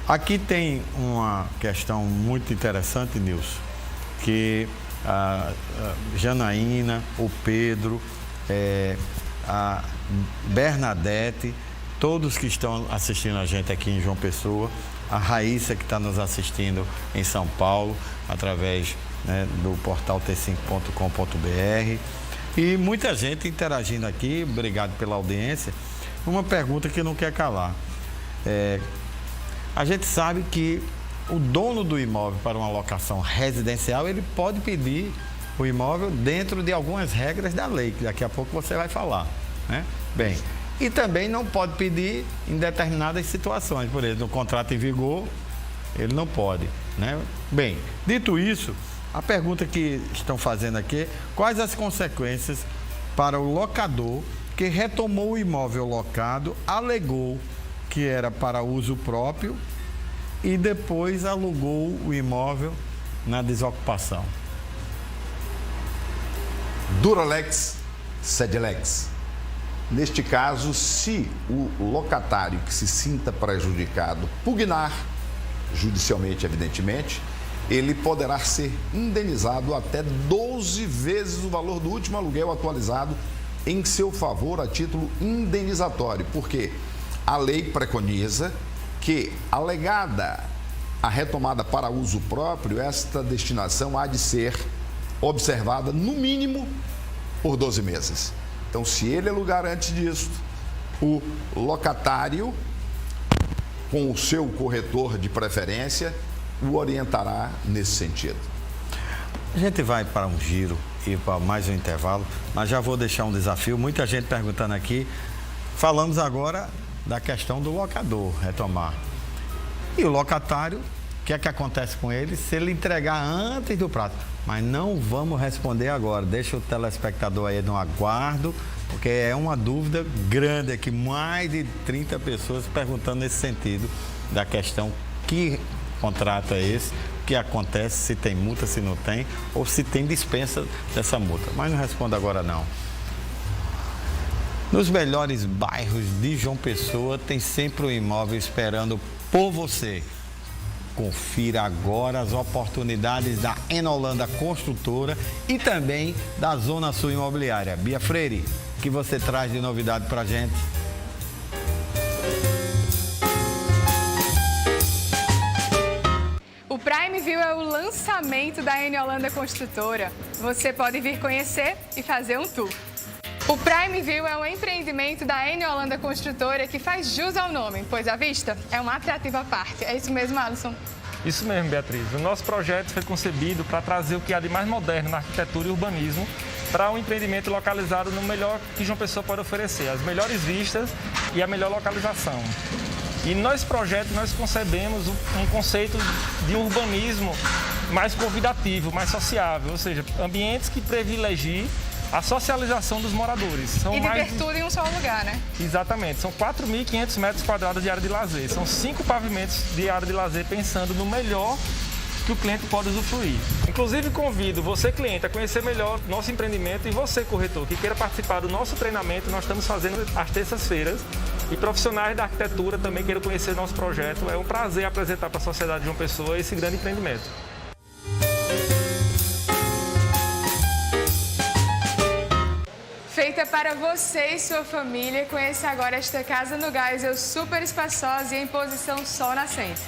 aqui tem uma questão muito interessante, Nilson, que a Janaína, o Pedro, a Bernadette, todos que estão assistindo a gente aqui em João Pessoa, a Raíssa que está nos assistindo em São Paulo, através do portal t5.com.br, e muita gente interagindo aqui, obrigado pela audiência. Uma pergunta que não quer calar. A gente sabe que o dono do imóvel para uma locação residencial, ele pode pedir o imóvel dentro de algumas regras da lei, que daqui a pouco você vai falar, né? Bem, e também não pode pedir em determinadas situações, por exemplo, no contrato em vigor, ele não pode, né? Bem, dito isso, A pergunta que estão fazendo aqui, quais as consequências para o locador que retomou o imóvel locado, alegou que era para uso próprio e depois alugou o imóvel na desocupação?
Duralex, Sedelex. Neste caso, se o locatário que se sinta prejudicado pugnar, judicialmente, evidentemente, ele poderá ser indenizado até 12 vezes o valor do último aluguel atualizado em seu favor a título indenizatório, porque a lei preconiza que, alegada a retomada para uso próprio, esta destinação há de ser observada, no mínimo, por 12 meses. Então, se ele alugar antes disso, o locatário, com o seu corretor de preferência, o orientará nesse sentido.
A gente vai para um giro e para mais um intervalo, mas já vou deixar um desafio. Muita gente perguntando aqui. Falamos agora da questão do locador retomar. E o locatário, o que é que acontece com ele se ele entregar antes do prazo? Mas não vamos responder agora. Deixa o telespectador aí no aguardo, porque é uma dúvida grande aqui. Mais de 30 pessoas perguntando nesse sentido da questão: que contrato é esse? O que acontece, se tem multa, se não tem, ou se tem dispensa dessa multa. Mas não respondo agora não. Nos melhores bairros de João Pessoa tem sempre um imóvel esperando por você. Confira agora as oportunidades da Enolanda Construtora e também da Zona Sul Imobiliária. Bia Freire, o que você traz de novidade para a gente?
O Prime View é o lançamento da Enolanda Construtora. Você pode vir conhecer e fazer um tour. O Prime View é um empreendimento da Enolanda Construtora que faz jus ao nome, pois a vista é uma atrativa à parte. É isso mesmo, Alisson?
Isso mesmo, Beatriz. O nosso projeto foi concebido para trazer o que há de mais moderno na arquitetura e urbanismo para um empreendimento localizado no melhor que João Pessoa pode oferecer, as melhores vistas e a melhor localização. E nesse projeto nós concebemos um conceito de um urbanismo mais convidativo, mais sociável, ou seja, ambientes que privilegiem a socialização dos moradores.
São e ter tudo em um só lugar, né?
Exatamente. São 4.500 metros quadrados de área de lazer. São 5 pavimentos de área de lazer pensando no melhor que o cliente pode usufruir. Inclusive, convido você, cliente, a conhecer melhor nosso empreendimento e você, corretor, que queira participar do nosso treinamento. Nós estamos fazendo às terças-feiras e profissionais da arquitetura também queiram conhecer nosso projeto. É um prazer apresentar para a sociedade de João Pessoa esse grande empreendimento.
Feita para você e sua família, conheça agora esta casa no Geisel, super espaçosa e em posição sol nascente.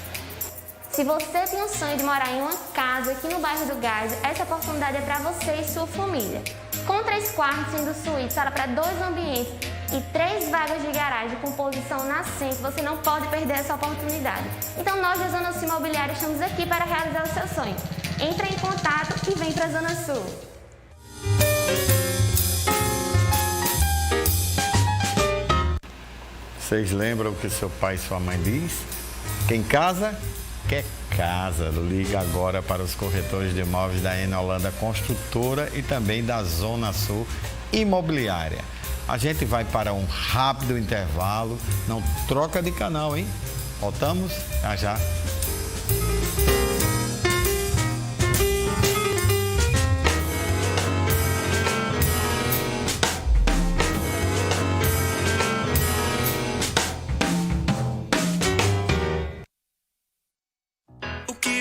Se você tem o sonho de morar em uma casa aqui no bairro do Geisel, essa oportunidade é para você e sua família. Com 3 quartos, sendo suíte, sala para 2 ambientes e 3 vagas de garagem com posição nascente, você não pode perder essa oportunidade. Então nós da Zona Sul Imobiliária estamos aqui para realizar o seu sonho. Entre em contato e vem para a Zona Sul.
Vocês lembram o que seu pai e sua mãe diz? Quem casa, quer casa. Liga agora para os corretores de imóveis da Enolanda Construtora e também da Zona Sul Imobiliária. A gente vai para um rápido intervalo. Não troca de canal, hein? Voltamos já já.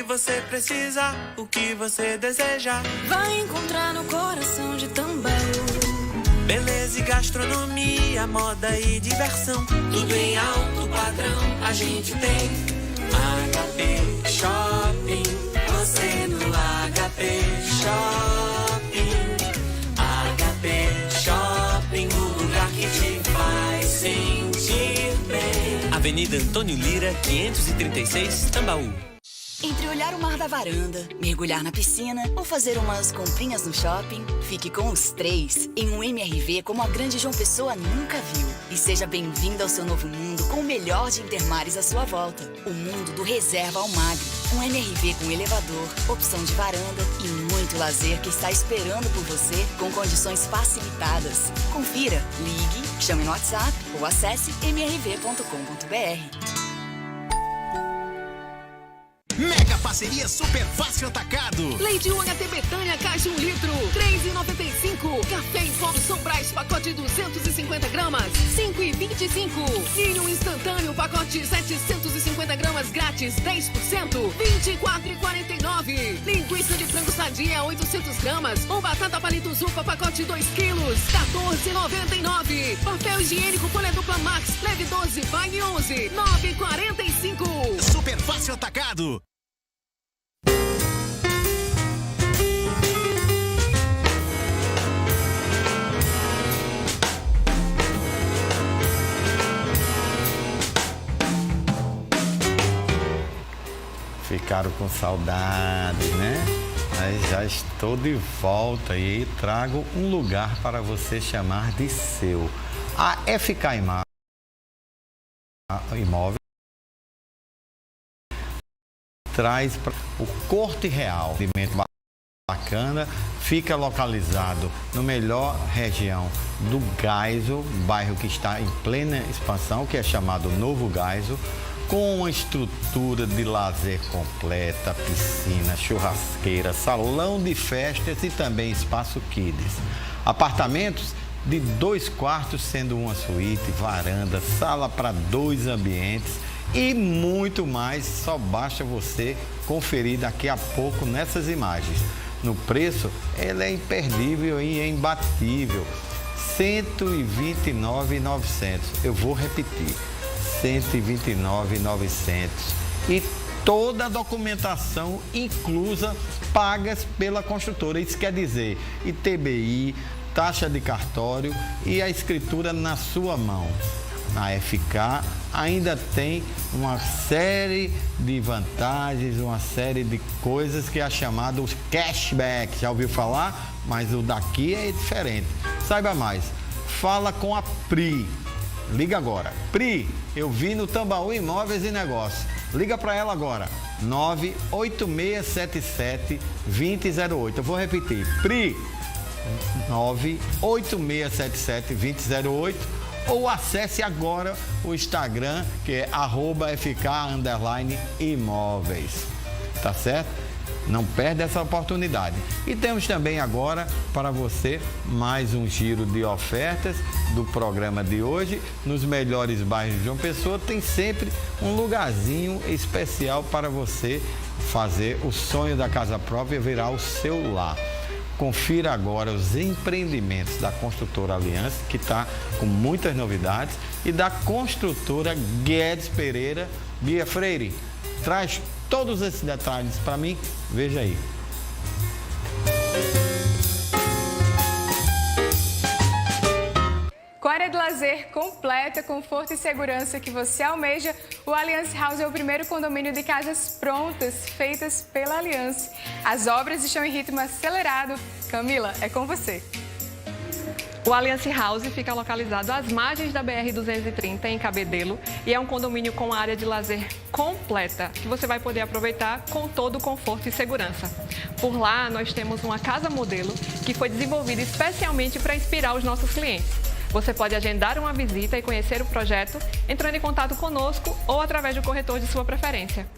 Você precisa, o que você deseja, vai encontrar no coração de Tambaú. Beleza e gastronomia, moda e diversão, tudo em alto padrão a gente tem. HP Shopping, você no HP Shopping. HP Shopping, o lugar que te faz sentir bem. Avenida Antônio Lira, 536, Tambaú.
Entre olhar o mar da varanda, mergulhar na piscina ou fazer umas comprinhas no shopping, fique com os 3 em um MRV como a Grande João Pessoa nunca viu. E seja bem-vindo ao seu novo mundo com o melhor de Intermares à sua volta. O mundo do reserva ao magro. Um MRV com elevador, opção de varanda e muito lazer que está esperando por você com condições facilitadas. Confira, ligue, chame no WhatsApp ou acesse mrv.com.br.
Mega parceria Super Fácil Atacado.
Leite UHT Betânia, caixa 1 litro, R$3,95. Café em pó São Brás, pacote 250 gramas, R$5,25. Milho instantâneo, pacote 750 gramas, grátis, 10%, R$24,49. Linguiça de frango sadia, 800 gramas, ou batata palito Zupa, pacote 2 quilos, R$14,99. Papel higiênico folha dupla Max, leve 12, pague 11, R$9,45.
Super Fácil Atacado.
Ficaram com saudades, né? Mas já estou de volta e trago um lugar para você chamar de seu. A FK Imóveis traz o Corte Real, bacana, fica localizado no melhor região do Gaiso, bairro que está em plena expansão, que é chamado Novo Gaiso, com uma estrutura de lazer completa, piscina, churrasqueira, salão de festas e também espaço kids. Apartamentos de 2 quartos, sendo uma suíte, varanda, sala para 2 ambientes e muito mais. Só basta você conferir daqui a pouco nessas imagens. No preço, ele é imperdível e imbatível. R$ 129.900. Eu vou repetir. R$ 129.900 e toda a documentação inclusa, pagas pela construtora. Isso quer dizer ITBI, taxa de cartório e a escritura na sua mão. A FK ainda tem uma série de vantagens, uma série de coisas que é chamado cashback. Já ouviu falar? Mas o daqui é diferente. Saiba mais. Fala com a Pri. Liga agora. Pri, eu vi no Tambaú Imóveis e Negócios. Liga para ela agora. 98677-2008. Eu vou repetir. Pri, 98677-2008. Ou acesse agora o Instagram, que é @FK_imóveis. Tá certo? Não perde essa oportunidade. E temos também agora para você mais um giro de ofertas do programa de hoje. Nos melhores bairros de João Pessoa tem sempre um lugarzinho especial para você fazer o sonho da casa própria virar o seu lar. Confira agora os empreendimentos da Construtora Aliança, que está com muitas novidades, e da construtora Guedes Pereira. Bia Freire, traz todos esses detalhes para mim. Veja aí.
Com área de lazer completa, conforto e segurança que você almeja, o Alliance House é o primeiro condomínio de casas prontas, feitas pela Alliance. As obras estão em ritmo acelerado. Camila, é com você.
O Alliance House fica localizado às margens da BR-230, em Cabedelo, e é um condomínio com área de lazer completa, que você vai poder aproveitar com todo o conforto e segurança. Por lá, nós temos uma casa modelo que foi desenvolvida especialmente para inspirar os nossos clientes. Você pode agendar uma visita e conhecer o projeto entrando em contato conosco ou através do corretor de sua preferência.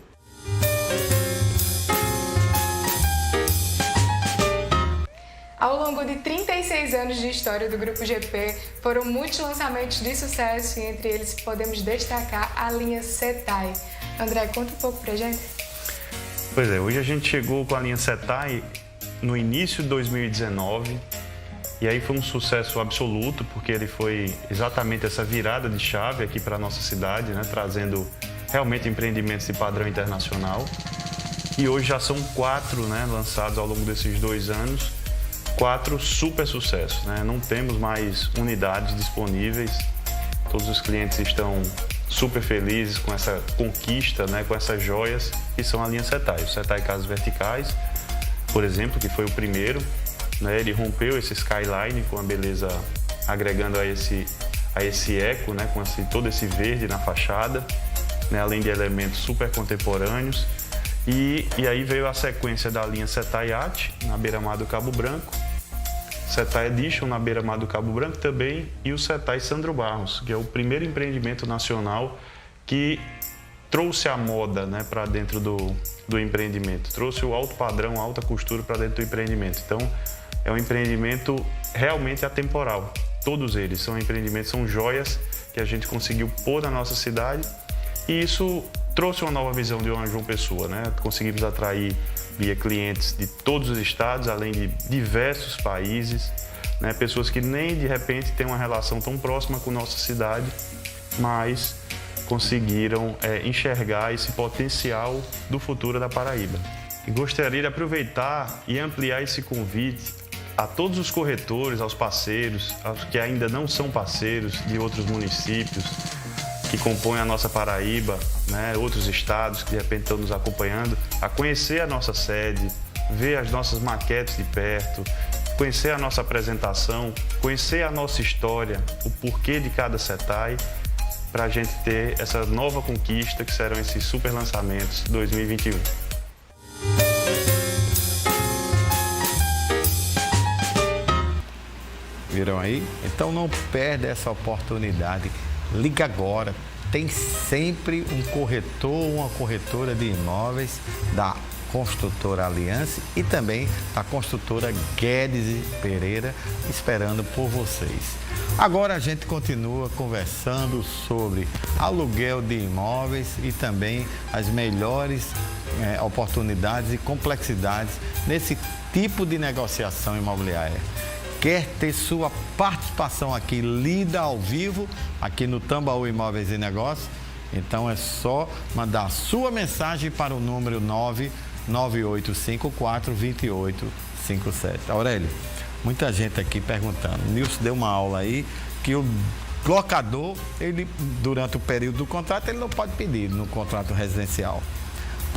Ao longo de 36 anos de história do Grupo GP, foram muitos lançamentos de sucesso e entre eles podemos destacar a linha Setai. André, conta um pouco pra gente.
Pois é, hoje a gente chegou com a linha Setai no início de 2019 e aí foi um sucesso absoluto, porque ele foi exatamente essa virada de chave aqui para a nossa cidade, né, trazendo realmente empreendimentos de padrão internacional. E hoje já são 4, né, lançados ao longo desses 2 anos. 4 super sucessos, né? Não temos mais unidades disponíveis, todos os clientes estão super felizes com essa conquista, né? Com essas joias que são a linha Setai. O Setai Casas Verticais, por exemplo, que foi o primeiro, né? Ele rompeu esse skyline com a beleza, agregando a esse eco, né? Com todo esse verde na fachada, né? Além de elementos super contemporâneos. E aí veio a sequência da linha Setai Yacht, na beira-mar do Cabo Branco, Setai Edition, na beira-mar do Cabo Branco também, e o Setai Sandro Barros, que é o primeiro empreendimento nacional que trouxe a moda, né, para dentro do empreendimento, trouxe o alto padrão, a alta costura para dentro do empreendimento. Então, é um empreendimento realmente atemporal. Todos eles são empreendimentos, são joias que a gente conseguiu pôr na nossa cidade, e isso trouxe uma nova visão de uma João Pessoa, né? Conseguimos atrair via clientes de todos os estados, além de diversos países, né? Pessoas que nem de repente têm uma relação tão próxima com nossa cidade, mas conseguiram enxergar esse potencial do futuro da Paraíba. E gostaria de aproveitar e ampliar esse convite a todos os corretores, aos parceiros, aos que ainda não são parceiros de outros municípios que compõem a nossa Paraíba, né, outros estados que de repente estão nos acompanhando, a conhecer a nossa sede, ver as nossas maquetes de perto, conhecer a nossa apresentação, conhecer a nossa história, o porquê de cada Setai, para a gente ter essa nova conquista que serão esses super lançamentos 2021.
Viram aí? Então não perde essa oportunidade. Liga agora. Tem sempre um corretor ou uma corretora de imóveis da Construtora Aliança e também da Construtora Guedes Pereira esperando por vocês. Agora a gente continua conversando sobre aluguel de imóveis e também as melhores oportunidades e complexidades nesse tipo de negociação imobiliária. Quer ter sua participação aqui lida ao vivo, aqui no Tambaú Imóveis e Negócios? Então é só mandar sua mensagem para o número 998542857. Aurélio, muita gente aqui perguntando. O Nilson deu uma aula aí que o locador, ele, durante o período do contrato, ele não pode pedir no contrato residencial.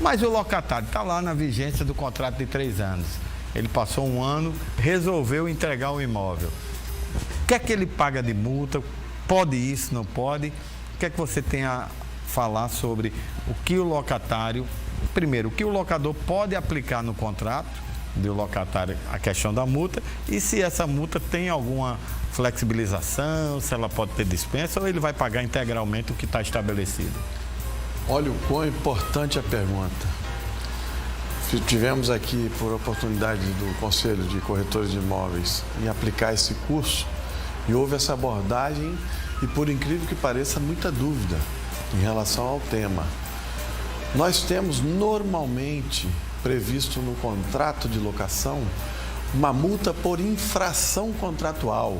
Mas o locatário está lá na vigência do contrato de 3 anos. Ele passou 1 ano, resolveu entregar o imóvel. O que é que ele paga de multa? Pode isso, não pode? O que é que você tem a falar sobre o que o locatário... Primeiro, o que o locador pode aplicar no contrato do locatário, a questão da multa, e se essa multa tem alguma flexibilização, se ela pode ter dispensa ou ele vai pagar integralmente o que está estabelecido?
Olha o quão importante a pergunta. Tivemos aqui, por oportunidade do Conselho de Corretores de Imóveis, em aplicar esse curso, e houve essa abordagem e, por incrível que pareça, muita dúvida em relação ao tema. Nós temos normalmente previsto no contrato de locação uma multa por infração contratual,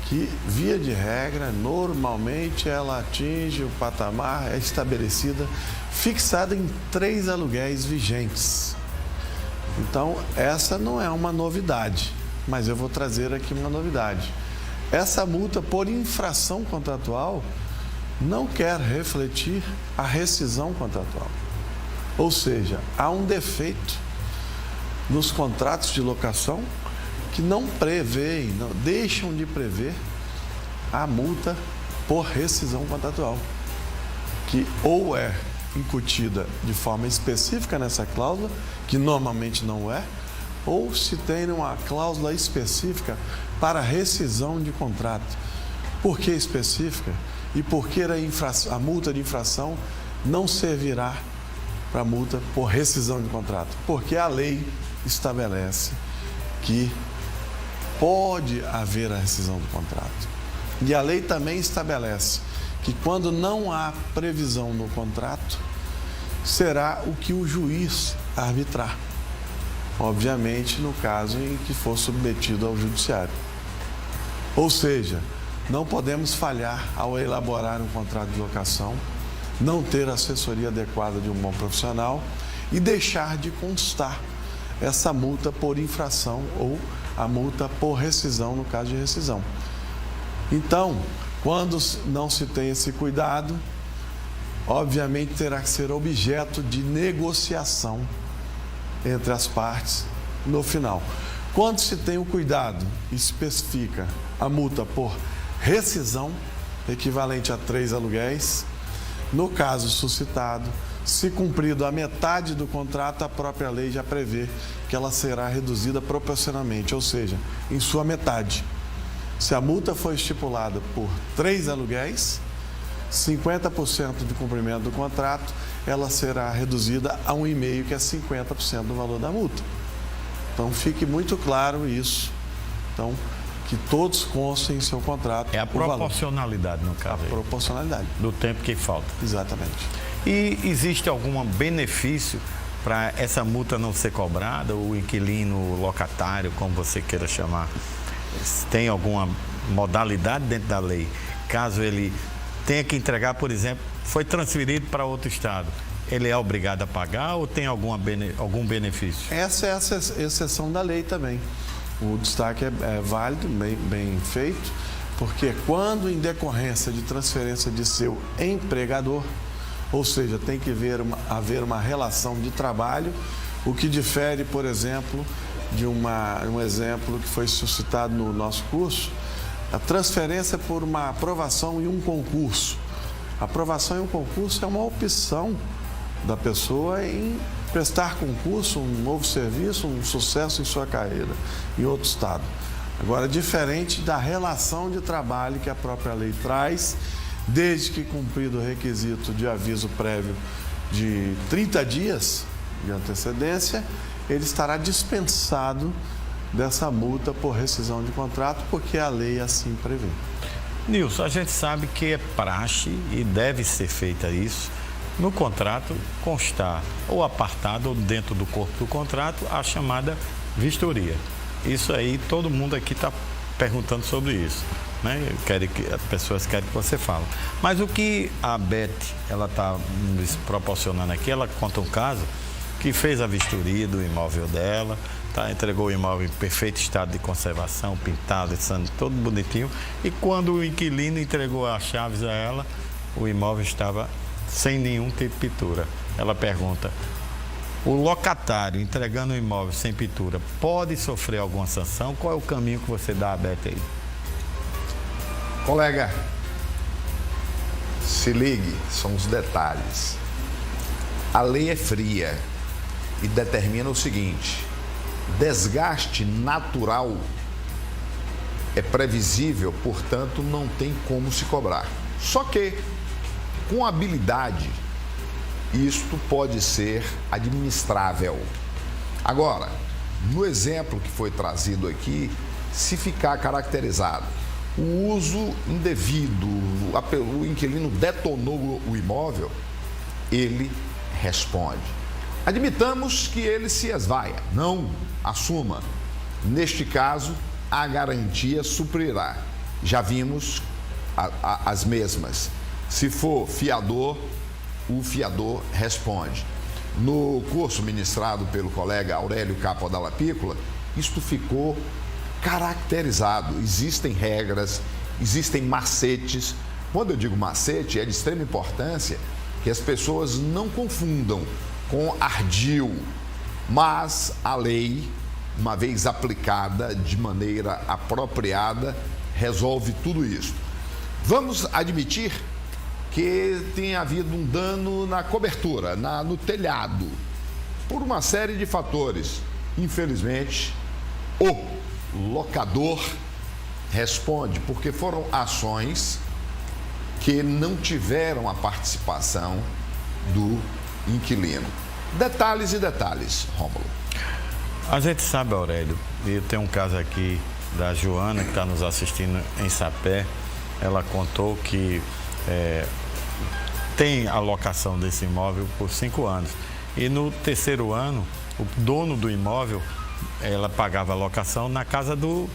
que, via de regra, normalmente ela atinge o patamar, é estabelecida, fixada em 3 aluguéis vigentes. Então, essa não é uma novidade, mas eu vou trazer aqui uma novidade. Essa multa por infração contratual não quer refletir a rescisão contratual. Ou seja, há um defeito nos contratos de locação que não prevêem, não deixam de prever a multa por rescisão contratual, que ou é incutida de forma específica nessa cláusula, que normalmente não é, ou se tem uma cláusula específica para rescisão de contrato. Por que específica? E por que a multa de infração não servirá para multa por rescisão de contrato? Porque a lei estabelece que pode haver a rescisão do contrato. E a lei também estabelece que quando não há previsão no contrato, será o que o juiz arbitrar. Obviamente, no caso em que for submetido ao judiciário. Ou seja, não podemos falhar ao elaborar um contrato de locação, não ter assessoria adequada de um bom profissional e deixar de constar essa multa por infração ou a multa por rescisão, no caso de rescisão. Então, quando não se tem esse cuidado, obviamente terá que ser objeto de negociação entre as partes no final. Quando se tem o cuidado, especifica a multa por rescisão, equivalente a 3 aluguéis. No caso suscitado, Se cumprido a metade do contrato, a própria lei já prevê que ela será reduzida proporcionalmente, ou seja, em sua metade. Se a multa for estipulada por 3 aluguéis, 50% do cumprimento do contrato, ela será reduzida a 1,5%, que é 50% do valor da multa. Então, fique muito claro isso. Então, que todos constem em seu contrato.
É a proporcionalidade, no caso.
A proporcionalidade.
Do tempo que falta.
Exatamente.
E existe algum benefício para essa multa não ser cobrada, o inquilino locatário, como você queira chamar? Tem alguma modalidade dentro da lei? Caso ele tenha que entregar, por exemplo, foi transferido para outro estado, ele é obrigado a pagar ou tem algum benefício?
Essa é a exceção da lei também. O destaque é válido, bem feito, porque quando em decorrência de transferência de seu empregador, ou seja, tem que haver uma relação de trabalho, o que difere, por exemplo, de um exemplo que foi suscitado no nosso curso, a transferência por uma aprovação em um concurso. A aprovação em um concurso é uma opção da pessoa em prestar concurso, um novo serviço, um sucesso em sua carreira em outro estado. Agora, diferente da relação de trabalho que a própria lei traz, desde que cumprido o requisito de aviso prévio de 30 dias de antecedência, ele estará dispensado dessa multa por rescisão de contrato, porque a lei assim prevê.
Nilson, a gente sabe que é praxe e deve ser feita isso, no contrato constar ou apartado ou dentro do corpo do contrato a chamada vistoria. Isso aí, todo mundo aqui está perguntando sobre isso, né? As pessoas querem que você fale. Mas o que a Beth, ela está nos proporcionando aqui, ela conta um caso que fez a vistoria do imóvel dela, entregou o imóvel em perfeito estado de conservação, pintado, todo bonitinho, e quando o inquilino entregou as chaves a ela, o imóvel estava sem nenhum tipo de pintura. Ela pergunta, o locatário entregando o imóvel sem pintura pode sofrer alguma sanção? Qual é o caminho que você dá, Beth, aí?
Colega, se ligue, são os detalhes. A lei é fria e determina o seguinte: desgaste natural é previsível, portanto, não tem como se cobrar. Só que, com habilidade, isto pode ser administrável. Agora, no exemplo que foi trazido aqui, se ficar caracterizado o uso indevido, o inquilino detonou o imóvel, ele responde. Admitamos que ele se esvaia, não assuma. Neste caso, a garantia suprirá. Já vimos as mesmas. Se for fiador, o fiador responde. No curso ministrado pelo colega Aurélio Capo Dalla Piccola, isto ficou caracterizado. Existem regras, existem macetes. Quando eu digo macete, é de extrema importância que as pessoas não confundam com ardil, mas a lei, uma vez aplicada de maneira apropriada, resolve tudo isso. Vamos admitir que tenha havido um dano na cobertura, no telhado, por uma série de fatores. Infelizmente, o locador responde, porque foram ações que não tiveram a participação do inquilino. Detalhes e detalhes, Rômulo.
A gente sabe, Aurélio, e tem um caso aqui da Joana, que está nos assistindo em Sapé. Ela contou que tem a locação desse imóvel por 5 anos. E no 3º ano, o dono do imóvel, ela pagava a locação na casa do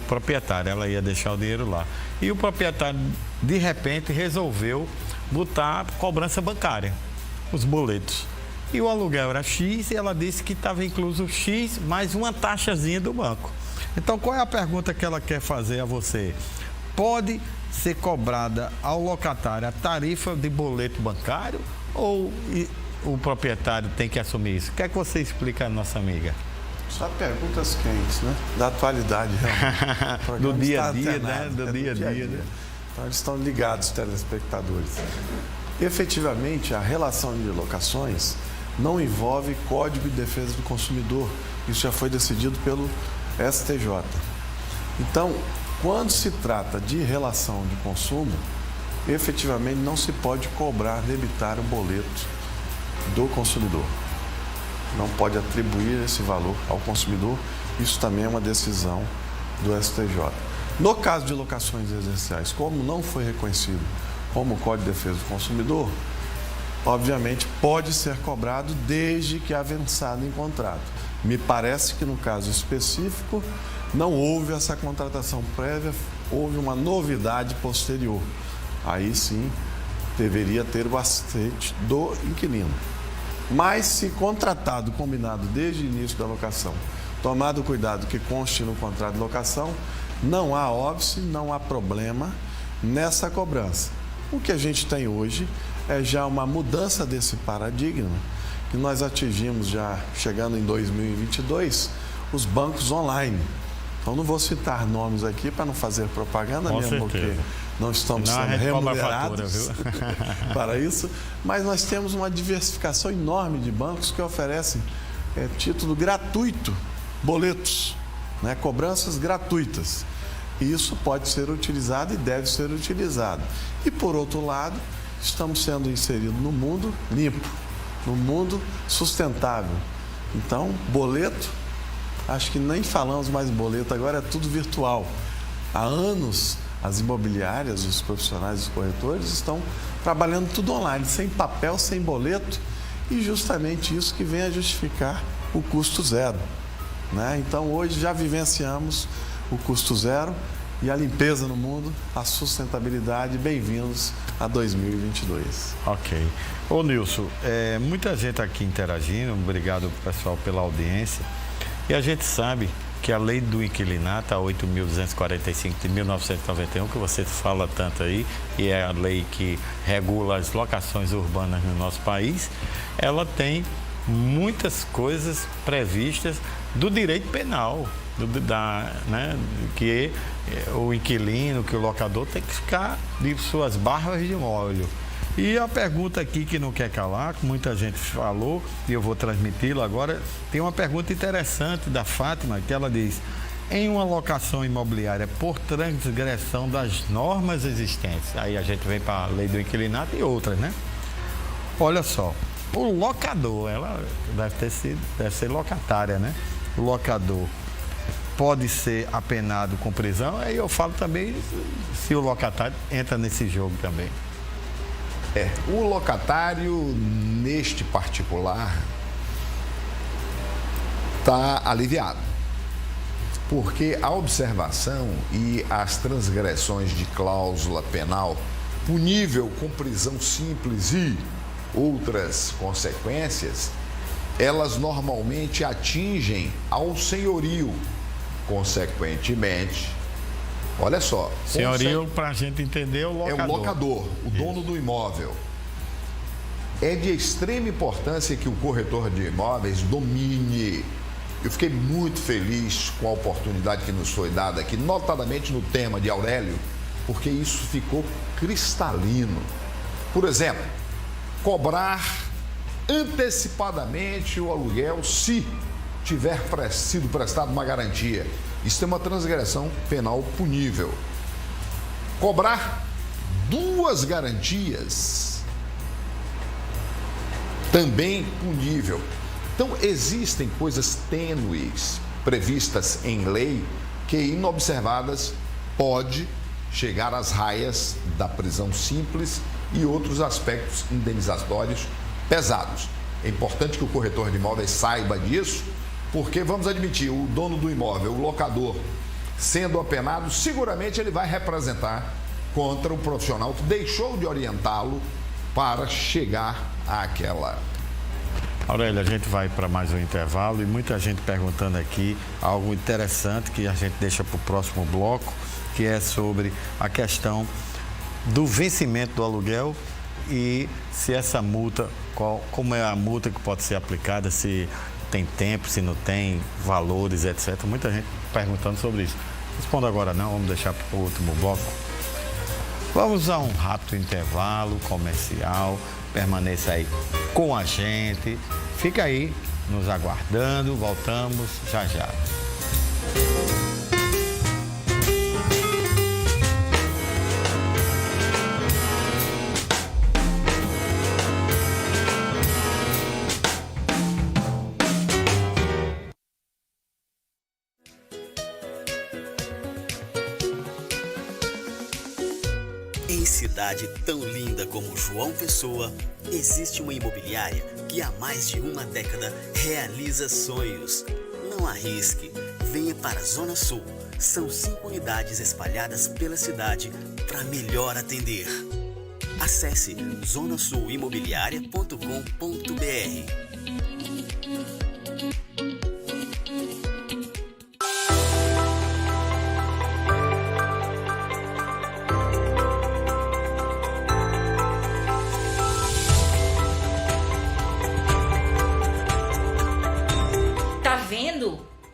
proprietário. Ela ia deixar o dinheiro lá. E o proprietário, de repente, resolveu botar cobrança bancária, os boletos. E o aluguel era X e ela disse que estava incluso X mais uma taxazinha do banco. Então, qual é a pergunta que ela quer fazer a você? Pode ser cobrada ao locatário a tarifa de boleto bancário ou o proprietário tem que assumir isso? O que é que você explica à nossa amiga?
Só perguntas quentes, né? Da atualidade, realmente.
Do dia a dia, né? Do dia a dia, né?
Então, eles estão ligados, telespectadores. Efetivamente, a relação de locações não envolve Código de Defesa do Consumidor. Isso já foi decidido pelo STJ. Então, quando se trata de relação de consumo, efetivamente não se pode cobrar, debitar o boleto do consumidor. Não pode atribuir esse valor ao consumidor. Isso também é uma decisão do STJ. No caso de locações residenciais, como não foi reconhecido como Código de Defesa do Consumidor, obviamente pode ser cobrado desde que avançado em contrato. Me parece que no caso específico não houve essa contratação prévia, houve uma novidade posterior. Aí sim deveria ter o assistente do inquilino. Mas se contratado, combinado desde o início da locação, tomado cuidado que conste no contrato de locação, não há óbice, não há problema nessa cobrança. O que a gente tem hoje é já uma mudança desse paradigma, que nós atingimos já chegando em 2022, os bancos online. Então não vou citar nomes aqui para não fazer propaganda,
com
mesmo
certeza.
porque não estamos sendo remunerados para isso, mas nós temos uma diversificação enorme de bancos que oferecem título gratuito, boletos, né, cobranças gratuitas. E isso pode ser utilizado e deve ser utilizado. E por outro lado, estamos sendo inseridos no mundo limpo, no mundo sustentável. Então, boleto, acho que nem falamos mais boleto, agora é tudo virtual. Há anos, as imobiliárias, os profissionais, os corretores estão trabalhando tudo online, sem papel, sem boleto, e justamente isso que vem a justificar o custo zero, né? Então, hoje já vivenciamos o custo zero e a limpeza no mundo, a sustentabilidade. Bem-vindos a 2022.
Ok. Ô Nilson, muita gente aqui interagindo, obrigado pessoal pela audiência. E a gente sabe que a lei do inquilinato, a 8.245 de 1991, que você fala tanto aí, e é a lei que regula as locações urbanas no nosso país, ela tem muitas coisas previstas do direito penal, né, que o inquilino, que o locador tem que ficar de suas barbas de molho. E a pergunta aqui que não quer calar, que muita gente falou, e eu vou transmiti-la agora, tem uma pergunta interessante da Fátima, que ela diz: em uma locação imobiliária por transgressão das normas existentes, aí a gente vem para a lei do inquilinato e outras, né? Olha só, o locador, ela deve ser locatária, né? O locador pode ser apenado com prisão, aí eu falo também se o locatário entra nesse jogo também.
O locatário, neste particular, está aliviado, porque a observação e as transgressões de cláusula penal punível com prisão simples e outras consequências, elas normalmente atingem ao senhorio. Consequentemente, olha só.
Senhorio, para a gente entender, é o locador.
É o locador, o dono do imóvel. É de extrema importância que o corretor de imóveis domine. Eu fiquei muito feliz com a oportunidade que nos foi dada aqui, notadamente no tema de Aurélio, porque isso ficou cristalino. Por exemplo, cobrar antecipadamente o aluguel se tiver sido prestado uma garantia. Isso é uma transgressão penal punível. Cobrar 2 garantias, também punível. Então, existem coisas tênues previstas em lei que, inobservadas, pode chegar às raias da prisão simples e outros aspectos indenizatórios pesados. É importante que o corretor de imóveis saiba disso, porque, vamos admitir, o dono do imóvel, o locador, sendo apenado, seguramente ele vai representar contra o profissional que deixou de orientá-lo para chegar àquela.
Aurélio, a gente vai para mais um intervalo e muita gente perguntando aqui algo interessante que a gente deixa para o próximo bloco, que é sobre a questão do vencimento do aluguel e se essa multa, como é a multa que pode ser aplicada, se tem tempo, se não tem, valores, etc. Muita gente perguntando sobre isso. Responda agora não, vamos deixar para o último bloco. Vamos a um rápido intervalo comercial. Permaneça aí com a gente. Fica aí nos aguardando. Voltamos já já.
Em cidade tão linda como João Pessoa, existe uma imobiliária que há mais de uma década realiza sonhos. Não arrisque, venha para a Zona Sul. São 5 unidades espalhadas pela cidade para melhor atender. Acesse zonasuimobiliaria.com.br.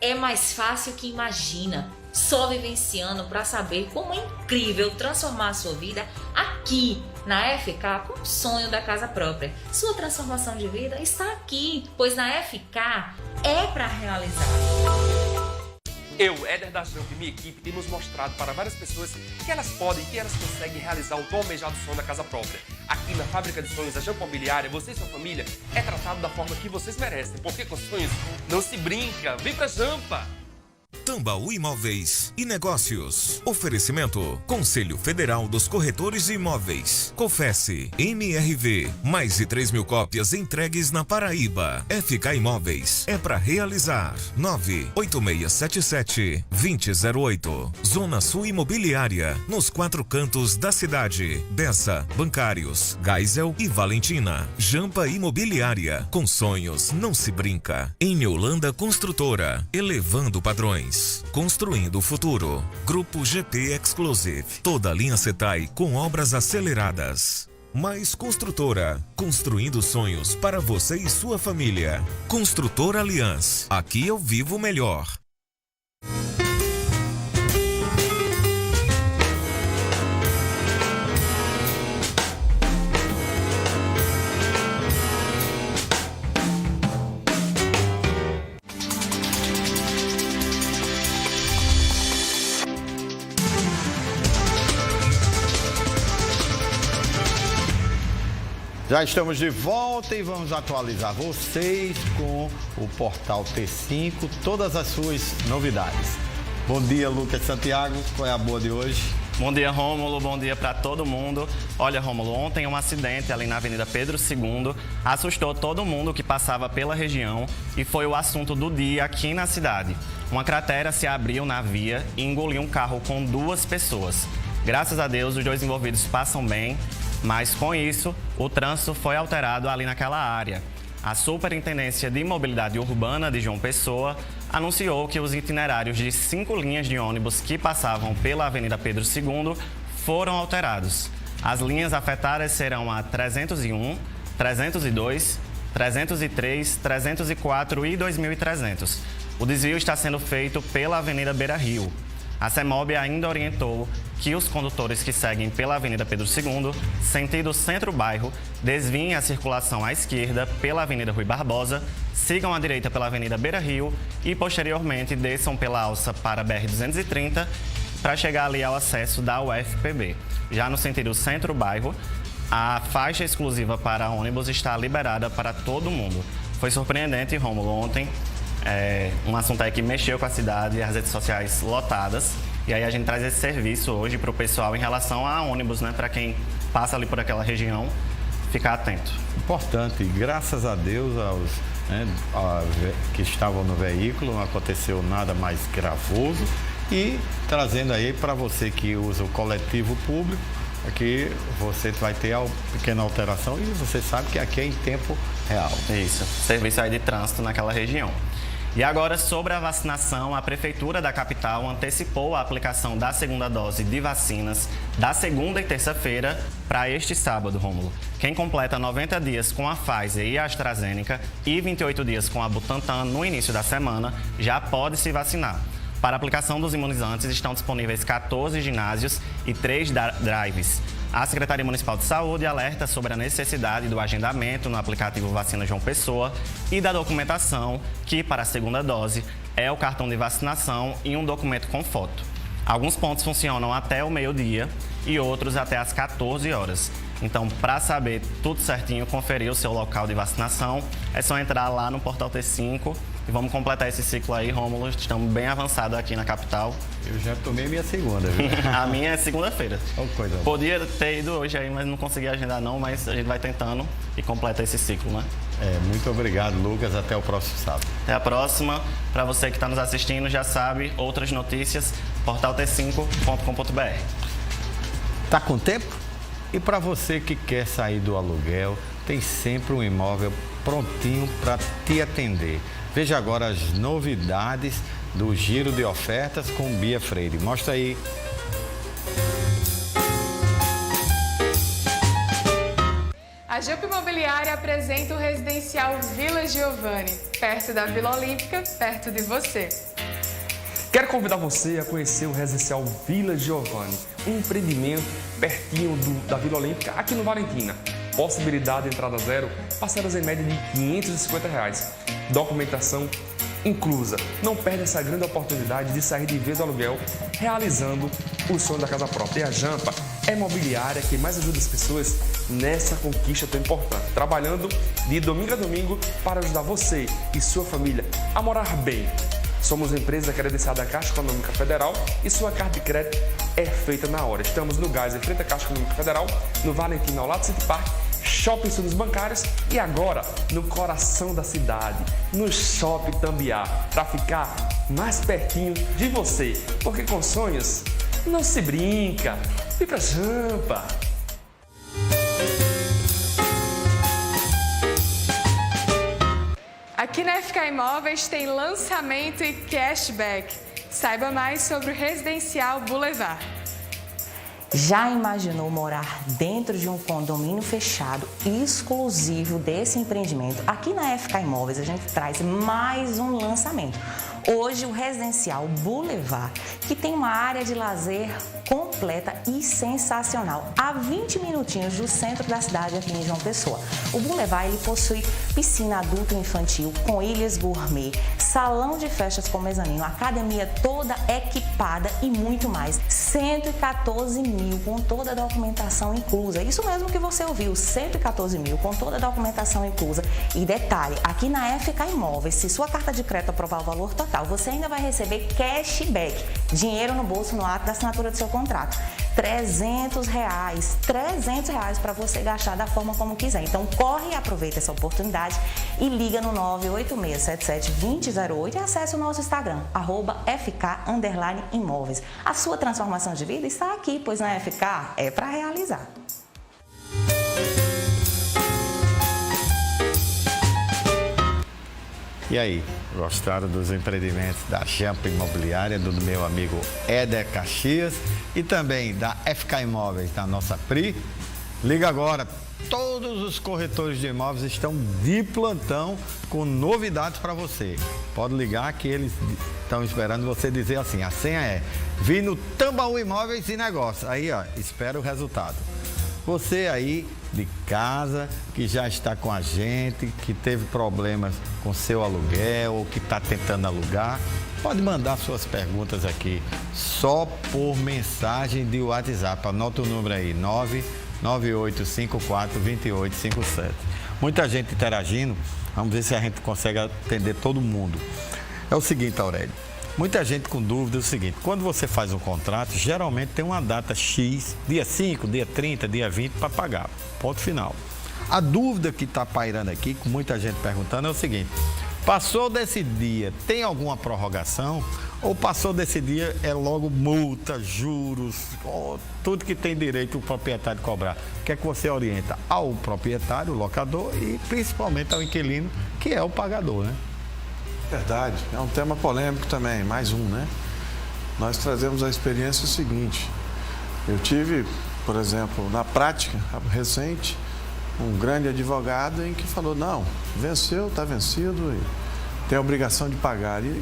É mais fácil que imagina, só vivenciando para saber como é incrível transformar a sua vida aqui na FK com o sonho da casa própria. Sua transformação de vida está aqui, pois na FK é para realizar.
Eu, Éder da Jampa e minha equipe temos mostrado para várias pessoas que elas podem, que elas conseguem realizar o tão almejado sonho da casa própria. Aqui na Fábrica de Sonhos, a Jampa Imobiliária, você e sua família é tratado da forma que vocês merecem, porque com sonhos não se brinca. Vem pra Jampa!
Tambaú Imóveis e Negócios. Oferecimento: Conselho Federal dos Corretores de Imóveis. Confesse. MRV. Mais de 3.000 cópias entregues na Paraíba. FK Imóveis. É para realizar. 98677-2008. Zona Sul Imobiliária. Nos 4 cantos da cidade. Bessa, Bancários, Geisel e Valentina. Jampa Imobiliária. Com sonhos não se brinca. Em Holanda Construtora. Elevando padrões. Construindo o futuro. Grupo GP Exclusive. Toda a linha Setai com obras aceleradas. Mais Construtora. Construindo sonhos para você e sua família. Construtora Aliança. Aqui eu vivo melhor.
Já estamos de volta e vamos atualizar vocês com o Portal T5, todas as suas novidades. Bom dia, Lucas Santiago, qual é a boa de hoje?
Bom dia, Rômulo, bom dia para todo mundo. Olha, Rômulo, ontem um acidente ali na Avenida Pedro II assustou todo mundo que passava pela região e foi o assunto do dia aqui na cidade. Uma cratera se abriu na via e engoliu um carro com 2 pessoas. Graças a Deus, os 2 envolvidos passam bem. Mas com isso, o trânsito foi alterado ali naquela área. A Superintendência de Mobilidade Urbana de João Pessoa anunciou que os itinerários de 5 linhas de ônibus que passavam pela Avenida Pedro II foram alterados. As linhas afetadas serão a 301, 302, 303, 304 e 2300. O desvio está sendo feito pela Avenida Beira Rio. A CEMOB ainda orientou que os condutores que seguem pela Avenida Pedro II, sentido centro-bairro, desviem a circulação à esquerda pela Avenida Rui Barbosa, sigam à direita pela Avenida Beira Rio e, posteriormente, desçam pela alça para a BR-230 para chegar ali ao acesso da UFPB. Já no sentido centro-bairro, a faixa exclusiva para ônibus está liberada para todo mundo. Foi surpreendente, Rômulo, ontem. Um assunto aí que mexeu com a cidade, as redes sociais lotadas. E aí a gente traz esse serviço hoje para o pessoal em relação a ônibus, né? Para quem passa ali por aquela região, ficar atento.
Importante, graças a Deus aos que estavam no veículo, não aconteceu nada mais gravoso. E trazendo aí para você que usa o coletivo público, aqui você vai ter uma pequena alteração e você sabe que aqui é em tempo real.
Isso, serviço aí de trânsito naquela região. E agora, sobre a vacinação, a Prefeitura da capital antecipou a aplicação da segunda dose de vacinas da segunda e terça-feira para este sábado, Rômulo. Quem completa 90 dias com a Pfizer e a AstraZeneca e 28 dias com a Butantan no início da semana já pode se vacinar. Para a aplicação dos imunizantes, estão disponíveis 14 ginásios e 3 drives. A Secretaria Municipal de Saúde alerta sobre a necessidade do agendamento no aplicativo Vacina João Pessoa e da documentação, que para a segunda dose é o cartão de vacinação e um documento com foto. Alguns pontos funcionam até o meio-dia e outros até às 14 horas. Então, para saber tudo certinho, conferir o seu local de vacinação, é só entrar lá no Portal T5 e vamos completar esse ciclo aí, Rômulo. Estamos bem avançados aqui na capital.
Eu já tomei minha segunda, viu?
A minha é segunda-feira.
Coisa boa.
Podia ter ido hoje aí, mas não consegui agendar não, mas a gente vai tentando e completa esse ciclo, né?
Muito obrigado, Lucas. Até o próximo sábado.
Até a próxima. Para você que está nos assistindo, já sabe, outras notícias, portalt5.com.br.
Tá com tempo? E para você que quer sair do aluguel, tem sempre um imóvel prontinho para te atender. Veja agora as novidades do Giro de Ofertas com Bia Freire. Mostra aí.
A Jampa Imobiliária apresenta o residencial Vila Giovanni, perto da Vila Olímpica, perto de você.
Quero convidar você a conhecer o residencial Vila Giovanni, um empreendimento pertinho da Vila Olímpica, aqui no Valentina. Possibilidade de entrada zero, parcelas em média de R$ 550. Documentação inclusa. Não perde essa grande oportunidade de sair de vez do aluguel, realizando o sonho da casa própria. E a Jampa é a imobiliária que mais ajuda as pessoas nessa conquista tão importante, trabalhando de domingo a domingo para ajudar você e sua família a morar bem. Somos uma empresa credenciada à Caixa Econômica Federal e sua carta de crédito é feita na hora. Estamos no Gás, em frente à Caixa Econômica Federal, no Valentina, ao lado do City Park, Shopping Estudos Bancários e agora no coração da cidade, no Shopping Tambiá, para ficar mais pertinho de você. Porque com sonhos não se brinca. Vem pra Jampa!
Aqui na FK Imóveis tem lançamento e cashback. Saiba mais sobre o Residencial Boulevard.
Já imaginou morar dentro de um condomínio fechado exclusivo desse empreendimento? Aqui na FK Imóveis a gente traz mais um lançamento. Hoje o Residencial Boulevard, que tem uma área de lazer completa e sensacional, a 20 minutinhos do centro da cidade aqui em João Pessoa. O Boulevard ele possui piscina adulta e infantil com ilhas gourmet, salão de festas com mezanino, academia toda equipada e muito mais. 114 mil com toda a documentação inclusa. Isso mesmo que você ouviu, 114 mil com toda a documentação inclusa. E detalhe, aqui na FK Imóveis, se sua carta de crédito aprovar o valor total, você ainda vai receber cashback, dinheiro no bolso no ato da assinatura do seu contrato. R$300 para você gastar da forma como quiser. Então corre e aproveita essa oportunidade e liga no 98677-2008 e acesse o nosso Instagram, @FK_Imóveis. A sua transformação de vida está aqui, pois na FK é para realizar.
E aí, gostaram dos empreendimentos da Jampa Imobiliária, do meu amigo Éder Caxias e também da FK Imóveis, da nossa Pri? Liga agora, todos os corretores de imóveis estão de plantão com novidades para você. Pode ligar que eles estão esperando você dizer assim, a senha é "Vi no Tambaú Imóveis e Negócios". Aí, ó, espera o resultado. Você aí de casa, que já está com a gente, que teve problemas com seu aluguel ou que está tentando alugar, pode mandar suas perguntas aqui só por mensagem de WhatsApp. Anota o número aí, 998542857. Muita gente interagindo, vamos ver se a gente consegue atender todo mundo. É o seguinte, Aurélio. Muita gente com dúvida é o seguinte, quando você faz um contrato, geralmente tem uma data X, dia 5, dia 30, dia 20 para pagar, ponto final. A dúvida que está pairando aqui, com muita gente perguntando, é o seguinte, passou desse dia, tem alguma prorrogação? Ou passou desse dia, é logo multa, juros, tudo que tem direito o proprietário cobrar? O que é que você orienta ao proprietário, o locador e principalmente ao inquilino, que é o pagador, né?
Verdade, é um tema polêmico também, mais um, né? Nós trazemos a experiência seguinte, eu tive, por exemplo, na prática, recente, um grande advogado em que falou, não, venceu, está vencido e tem a obrigação de pagar. E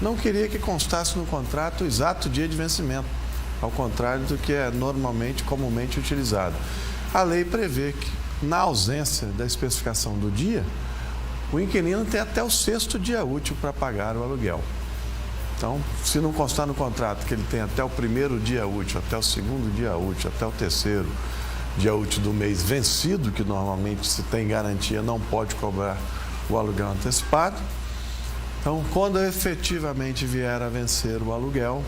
não queria que constasse no contrato o exato dia de vencimento, ao contrário do que é comumente utilizado. A lei prevê que, na ausência da especificação do dia, o inquilino tem até o 6º dia útil para pagar o aluguel. Então, se não constar no contrato que ele tem até o 1º dia útil, até o 2º dia útil, até o 3º dia útil do mês vencido, que normalmente se tem garantia não pode cobrar o aluguel antecipado. Então, quando efetivamente vier a vencer o aluguel,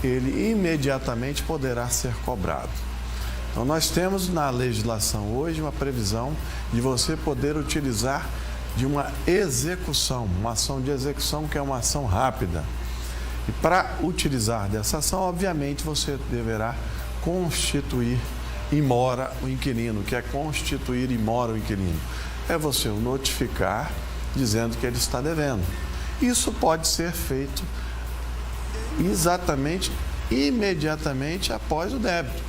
ele imediatamente poderá ser cobrado. Então, nós temos na legislação hoje uma previsão de você poder utilizar de uma execução, uma ação de execução que é uma ação rápida. E para utilizar dessa ação, obviamente, você deverá constituir in mora o inquilino. O que é constituir in mora o inquilino? É você o notificar dizendo que ele está devendo. Isso pode ser feito imediatamente após o débito.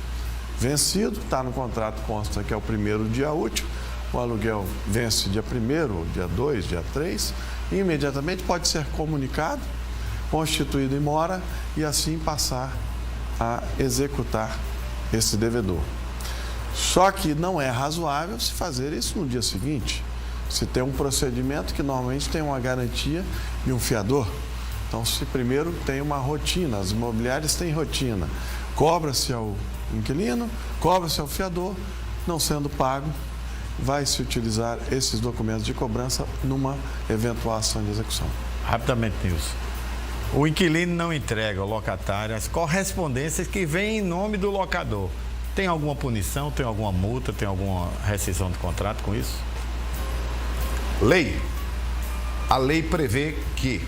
Vencido, está no contrato, consta que é o 1º dia útil, o aluguel vence dia 1º, dia 2, dia 3, e imediatamente pode ser comunicado, constituído in mora e assim passar a executar esse devedor. Só que não é razoável se fazer isso no dia seguinte. Se tem um procedimento que normalmente tem uma garantia e um fiador. Então, se primeiro tem uma rotina, as imobiliárias têm rotina, cobra-se ao inquilino, cobra-se ao fiador, não sendo pago, vai se utilizar esses documentos de cobrança numa eventual ação de execução.
Rapidamente, Nilson. O inquilino não entrega ao locatário as correspondências que vêm em nome do locador. Tem alguma punição, tem alguma multa, tem alguma rescisão de contrato com isso?
Lei. A lei prevê que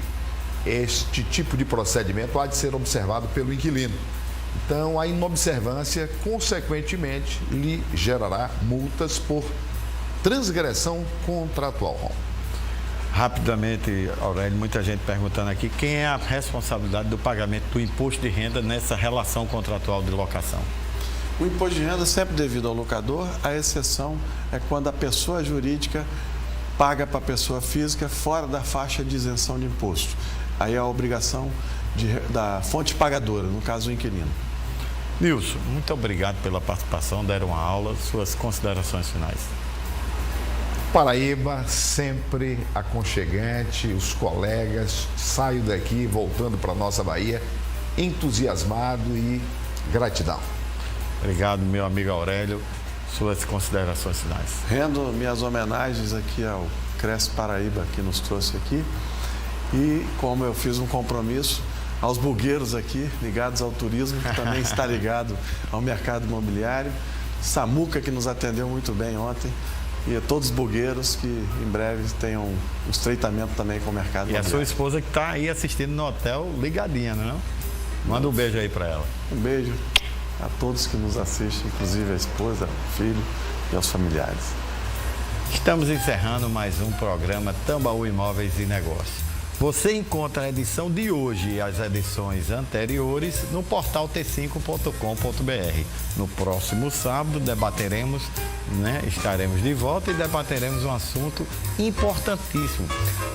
este tipo de procedimento há de ser observado pelo inquilino. Então, a inobservância, consequentemente, lhe gerará multas por transgressão contratual.
Rapidamente, Aurélio, muita gente perguntando aqui, quem é a responsabilidade do pagamento do imposto de renda nessa relação contratual de locação?
O imposto de renda é sempre devido ao locador, a exceção é quando a pessoa jurídica paga para a pessoa física fora da faixa de isenção de imposto. Aí é a obrigação da fonte pagadora, no caso o inquilino.
Nilson, muito obrigado pela participação, deram uma aula, suas considerações finais.
Paraíba, sempre aconchegante, os colegas, saio daqui voltando para a nossa Bahia, entusiasmado e gratidão.
Obrigado, meu amigo Aurélio, suas considerações finais.
Rendo minhas homenagens aqui ao Cresce Paraíba, que nos trouxe aqui, e como eu fiz um compromisso, aos bugueiros aqui, ligados ao turismo, que também está ligado ao mercado imobiliário, Samuca, que nos atendeu muito bem ontem, e a todos os bugueiros que em breve tenham um estreitamento também com o mercado imobiliário.
E a sua esposa que está aí assistindo no hotel, ligadinha, não é? Manda um beijo aí para ela.
Um beijo a todos que nos assistem, inclusive a esposa, o filho e aos familiares.
Estamos encerrando mais um programa Tambaú Imóveis e Negócios. Você encontra a edição de hoje e as edições anteriores no portal t5.com.br. No próximo sábado debateremos, estaremos de volta e debateremos um assunto importantíssimo: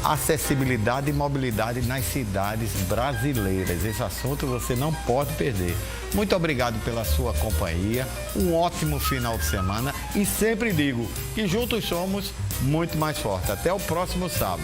acessibilidade e mobilidade nas cidades brasileiras. Esse assunto você não pode perder. Muito obrigado pela sua companhia, um ótimo final de semana e sempre digo que juntos somos muito mais fortes. Até o próximo sábado.